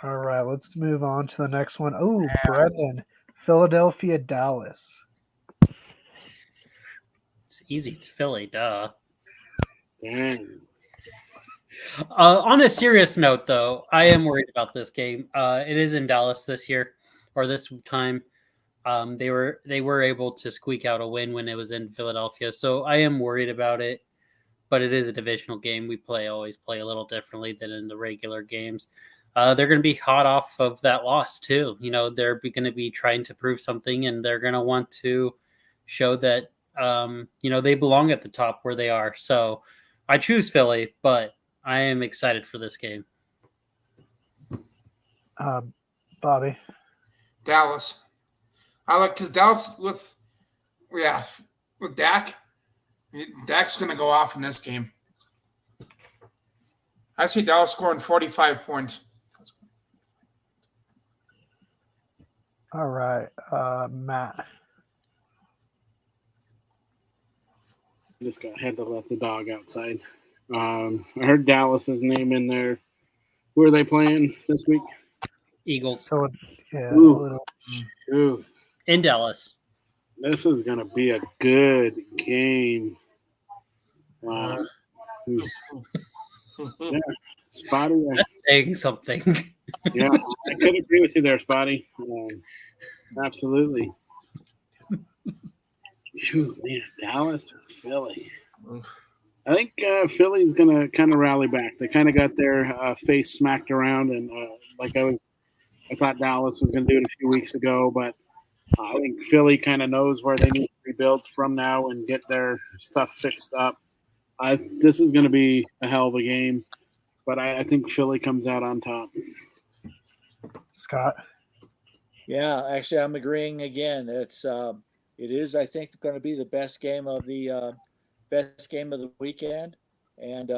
All right, let's move on to the next one. Oh, Brendan, Philadelphia, Dallas. It's easy. It's Philly, duh. Dang. On a serious note, though, I am worried about this game. It is in Dallas this year, or this time. They were able to squeak out a win when it was in Philadelphia, so I am worried about it. But it is a divisional game. We always play a little differently than in the regular games. They're going to be hot off of that loss too. They're going to be trying to prove something, and they're going to want to show that they belong at the top where they are. So I choose Philly, but I am excited for this game. Bobby. Dallas. I like because Dallas with Dak. Dak's going to go off in this game. I see Dallas scoring 45 points. All right, Matt. I just had to let the dog outside. I heard Dallas's name in there. Who are they playing this week? Eagles. So, yeah, Ooh. In Dallas. This is going to be a good game. Wow. Yeah, Spotty. That's saying something. Yeah, I could agree with you there, Spotty. Absolutely. Shoot, man, Dallas or Philly? I think Philly's going to kind of rally back. They kind of got their face smacked around, and I thought Dallas was going to do it a few weeks ago, but I think Philly kind of knows where they need to rebuild from now and get their stuff fixed up. This is going to be a hell of a game, but I think Philly comes out on top. Scott. Yeah, actually, I'm agreeing again. It is, I think, going to be the best game of the weekend, and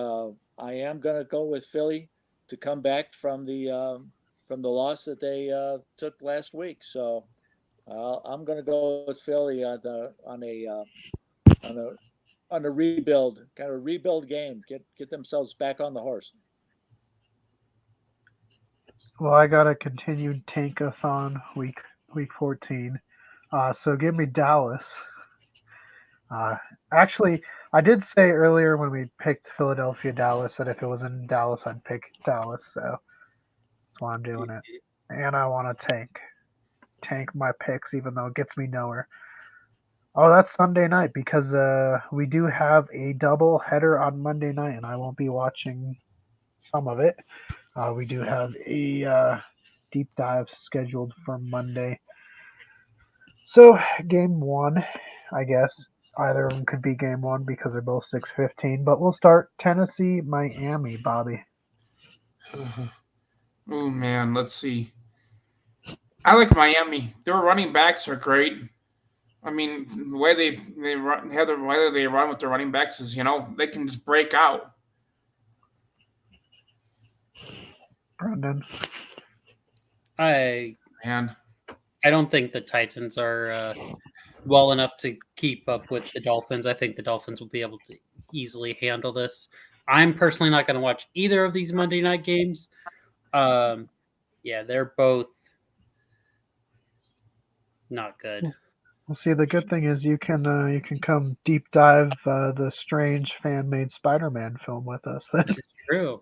I am going to go with Philly to come back from the loss that they took last week. So I'm going to go with Philly on a rebuild game. Get themselves back on the horse. Well, I got a continued tankathon week 14. So give me Dallas. Actually, I did say earlier when we picked Philadelphia, Dallas, that if it was in Dallas, I'd pick Dallas. So that's why I'm doing it. And I want to tank my picks, even though it gets me nowhere. Oh, that's Sunday night because we do have a double header on Monday night, and I won't be watching some of it. We do have a deep dive scheduled for Monday. So game one, I guess either of them could be game one because they're both 6:15. But we'll start Tennessee, Miami, Bobby. Oh man, let's see. I like Miami. Their running backs are great. I mean, the way they run with their running backs is, they can just break out. Brendan. I don't think the Titans are well enough to keep up with the Dolphins. I think the Dolphins will be able to easily handle this. I'm personally not going to watch either of these Monday night games. They're both not good. Well, see, the good thing is you can come deep dive the strange fan made Spider-Man film with us. Then it's true.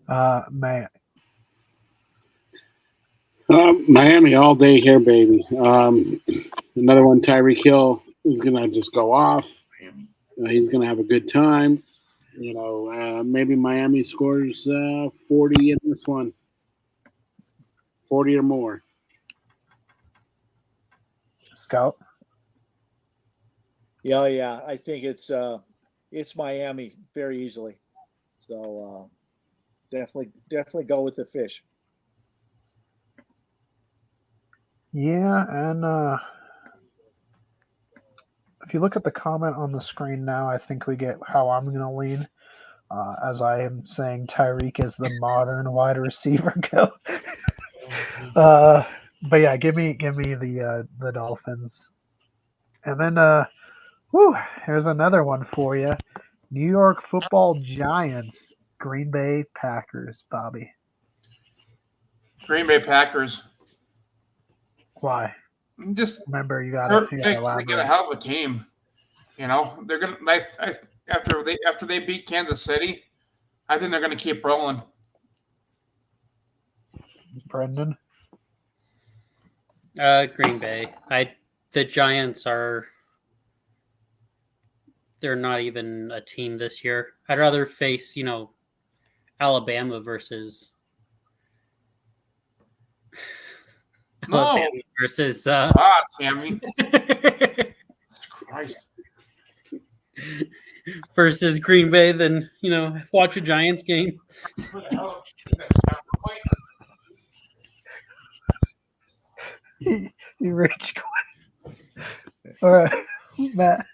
Matt. Miami all day here, baby. Another one, Tyreek Hill is gonna just go off. He's gonna have a good time. Maybe Miami scores 40 in this one, 40 or more. Scout. Yeah. I think it's Miami very easily. So definitely go with the fish. Yeah, and if you look at the comment on the screen now, I think we get how I'm going to lean. As I am saying, Tyreek is the modern wide receiver go. But yeah, give me the Dolphins, and then here's another one for you: New York Football Giants, Green Bay Packers. Bobby. Green Bay Packers. Why? Just remember you got they got a hell of a team. You know, they're gonna. After they beat Kansas City, I think they're gonna keep rolling. Brendan. Green Bay. The Giants are. They're not even a team this year. I'd rather face Alabama versus No. Alabama versus Tammy. Christ. versus Green Bay than watch a Giants game. You rich. All right, Matt.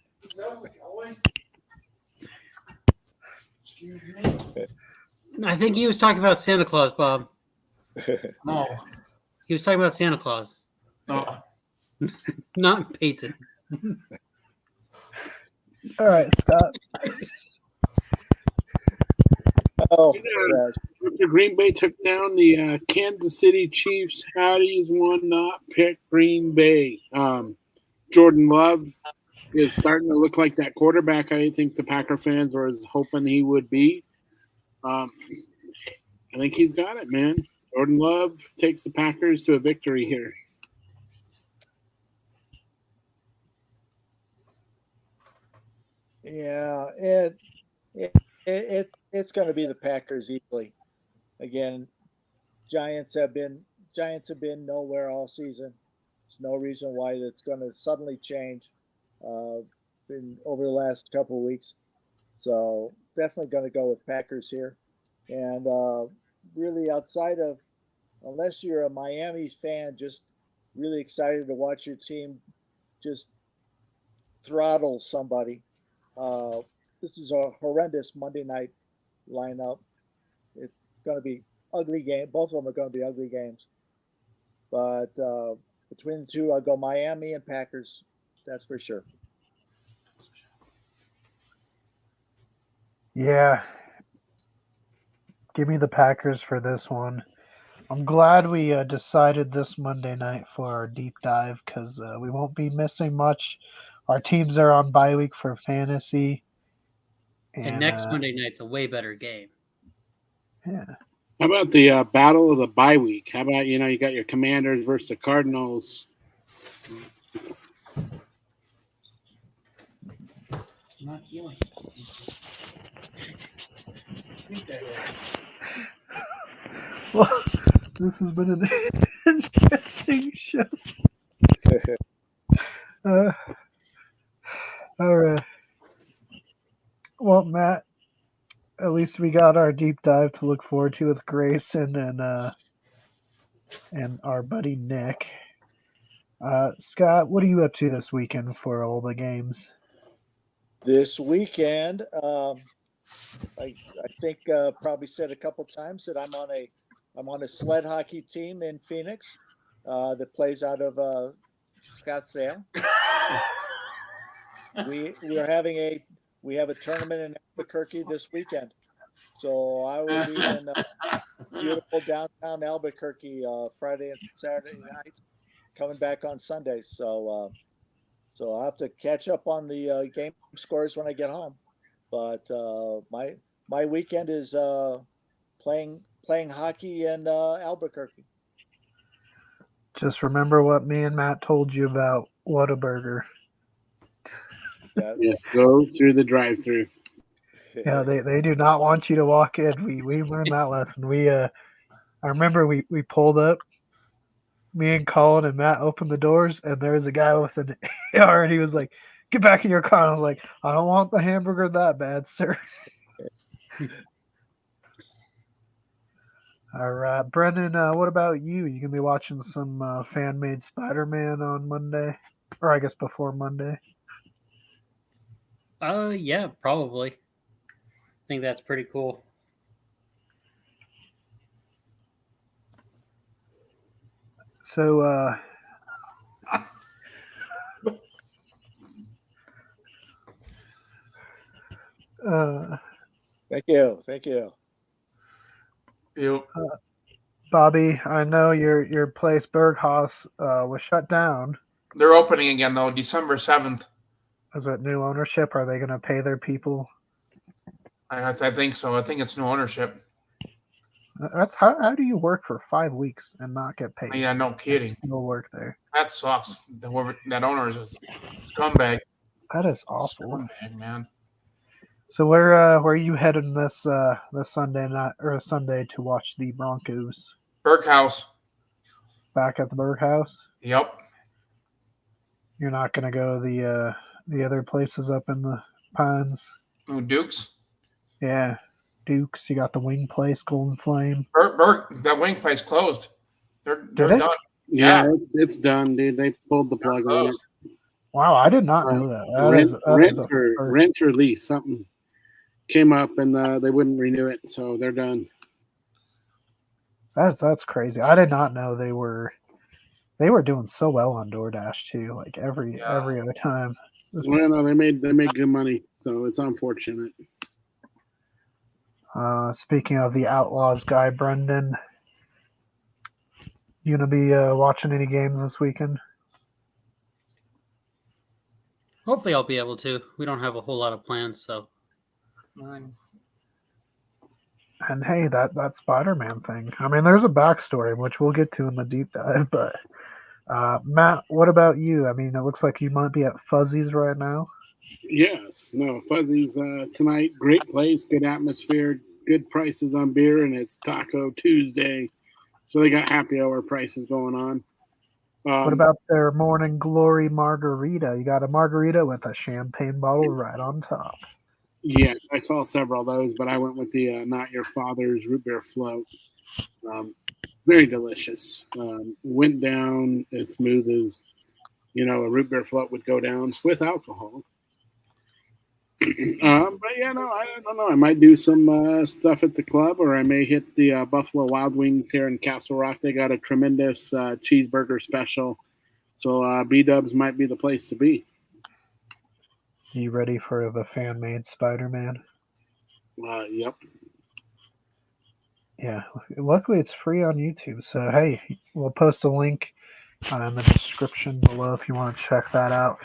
I think he was talking about Santa Claus, Bob. No. He was talking about Santa Claus, No. not Peyton. All right, Scott. Oh, After Green Bay took down the Kansas City Chiefs, how do you not pick Green Bay? Jordan Love is starting to look like that quarterback I think the Packer fans were hoping he would be. I think he's got it, man. Jordan Love takes the Packers to a victory here. yeah, it's going to be the Packers easily. Again, Giants have been nowhere all season. There's no reason why it's going to suddenly change. Been over the last couple of weeks, so definitely going to go with Packers here. And really, outside of, unless you're a Miami fan, just really excited to watch your team just throttle somebody. This is a horrendous Monday night lineup. It's going to be ugly game. Both of them are going to be ugly games. But between the two, I'll go Miami and Packers. That's for sure. Yeah. Give me the Packers for this one. I'm glad we decided this Monday night for our deep dive because we won't be missing much. Our teams are on bye week for fantasy. And next Monday night's a way better game. Yeah. How about the battle of the bye week? How about, you got your Commanders versus the Cardinals? Not healing. Well, this has been an interesting show. All right. Well, Matt, at least we got our deep dive to look forward to with Grayson and our buddy Nick. Scott, what are you up to this weekend for all the games? This weekend, I think probably said a couple times that I'm on a sled hockey team in Phoenix that plays out of Scottsdale. We have a tournament in Albuquerque this weekend, so I will be in beautiful downtown Albuquerque Friday and Saturday nights, coming back on Sundays. So I'll have to catch up on the game scores when I get home. But my weekend is playing hockey in Albuquerque. Just remember what me and Matt told you about Whataburger. Yes, go through the drive-through. Yeah, they do not want you to walk in. We learned that lesson. I remember we pulled up. Me and Colin and Matt opened the doors, and there was a guy with an AR, and he was like, "Get back in your car." And I was like, "I don't want the hamburger that bad, sir." All right, Brendan. What about you? You gonna be watching some fan-made Spider-Man on Monday, or I guess before Monday? Yeah, probably. I think that's pretty cool. So, Thank you. Yep. Bobby, I know your place Berghaus was shut down. They're opening again though, December 7th. Is it new ownership? Are they going to pay their people? I think so. I think it's new ownership. That's how do you work for 5 weeks and not get paid? Yeah, no kidding. Still work there. That sucks. That owner is a scumbag. That is awful. Scumbag, man. So where are you heading this Sunday night or Sunday to watch the Broncos? Berghaus. Back at the Berghaus? Yep. You're not gonna go the other places up in the Pines? Ooh, Dukes. Yeah, Dukes. You got the wing place, Golden Flame. That wing place closed. They're done. Yeah, it's done, dude. They pulled the plug on it. Wow, I did not know that. Rent or lease, something came up and they wouldn't renew it, so they're done. That's crazy. I did not know they were doing so well on DoorDash too. Like every other time. Well, no, they made good money, so it's unfortunate. Speaking of the Outlaws guy, Brendan, you gonna be watching any games this weekend? Hopefully, I'll be able to. We don't have a whole lot of plans, so. And hey, that Spider-Man thing. I mean, there's a backstory which we'll get to in the deep dive. But Matt, what about you? I mean, it looks like you might be at Fuzzy's right now. Yes, no, Fuzzy's tonight. Great place, good atmosphere, good prices on beer, and it's Taco Tuesday, so they got happy hour prices going on. What about their Morning Glory margarita? You got a margarita with a champagne bottle right on top. Yeah, I saw several of those, but I went with the Not Your Father's root beer float. Very delicious. Went down as smooth as a root beer float would go down with alcohol. But yeah, no, I don't know. I might do some stuff at the club, or I may hit the Buffalo Wild Wings here in Castle Rock. They got a tremendous cheeseburger special, so B-Dubs might be the place to be. You ready for the fan-made Spider-Man? Yep. Yeah. Luckily, it's free on YouTube. So hey, we'll post a link in the description below if you want to check that out.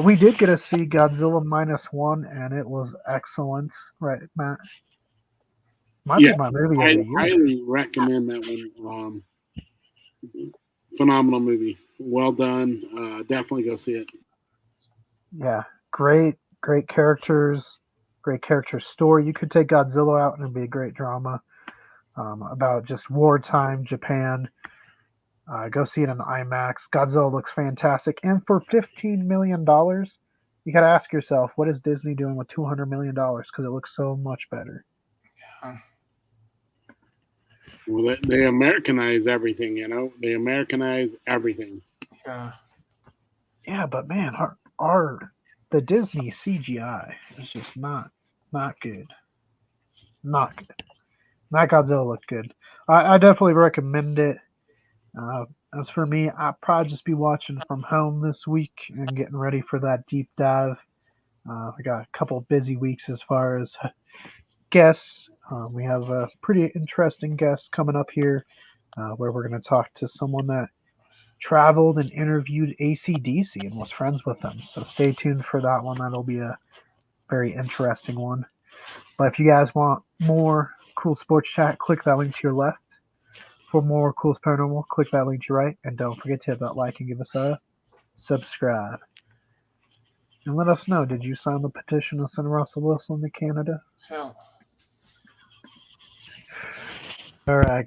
We did get to see Godzilla -1, and it was excellent, right, Matt? Might be my movie of the year. I highly recommend that one. Phenomenal movie. Well done. Definitely go see it. Yeah, great characters, great character story. You could take Godzilla out and it'd be a great drama about just wartime Japan. Go see it in IMAX. Godzilla looks fantastic, and for $15 million, you got to ask yourself, what is Disney doing with $200 million? Because it looks so much better. Yeah. Well, they Americanize everything, They Americanize everything. Yeah. Yeah, but man, the Disney CGI is just not good. Not good. That Godzilla looked good. I definitely recommend it. As for me, I'll probably just be watching from home this week and getting ready for that deep dive. I got a couple busy weeks as far as guests. We have a pretty interesting guest coming up here where we're going to talk to someone that traveled and interviewed AC/DC and was friends with them. So stay tuned for that one. That'll be a very interesting one. But if you guys want more cool sports chat, click that link to your left. For more Cool Paranormal, click that link to your right. And don't forget to hit that like and give us a subscribe. And let us know, did you sign the petition to send Russell Wilson to Canada? Hell. All right,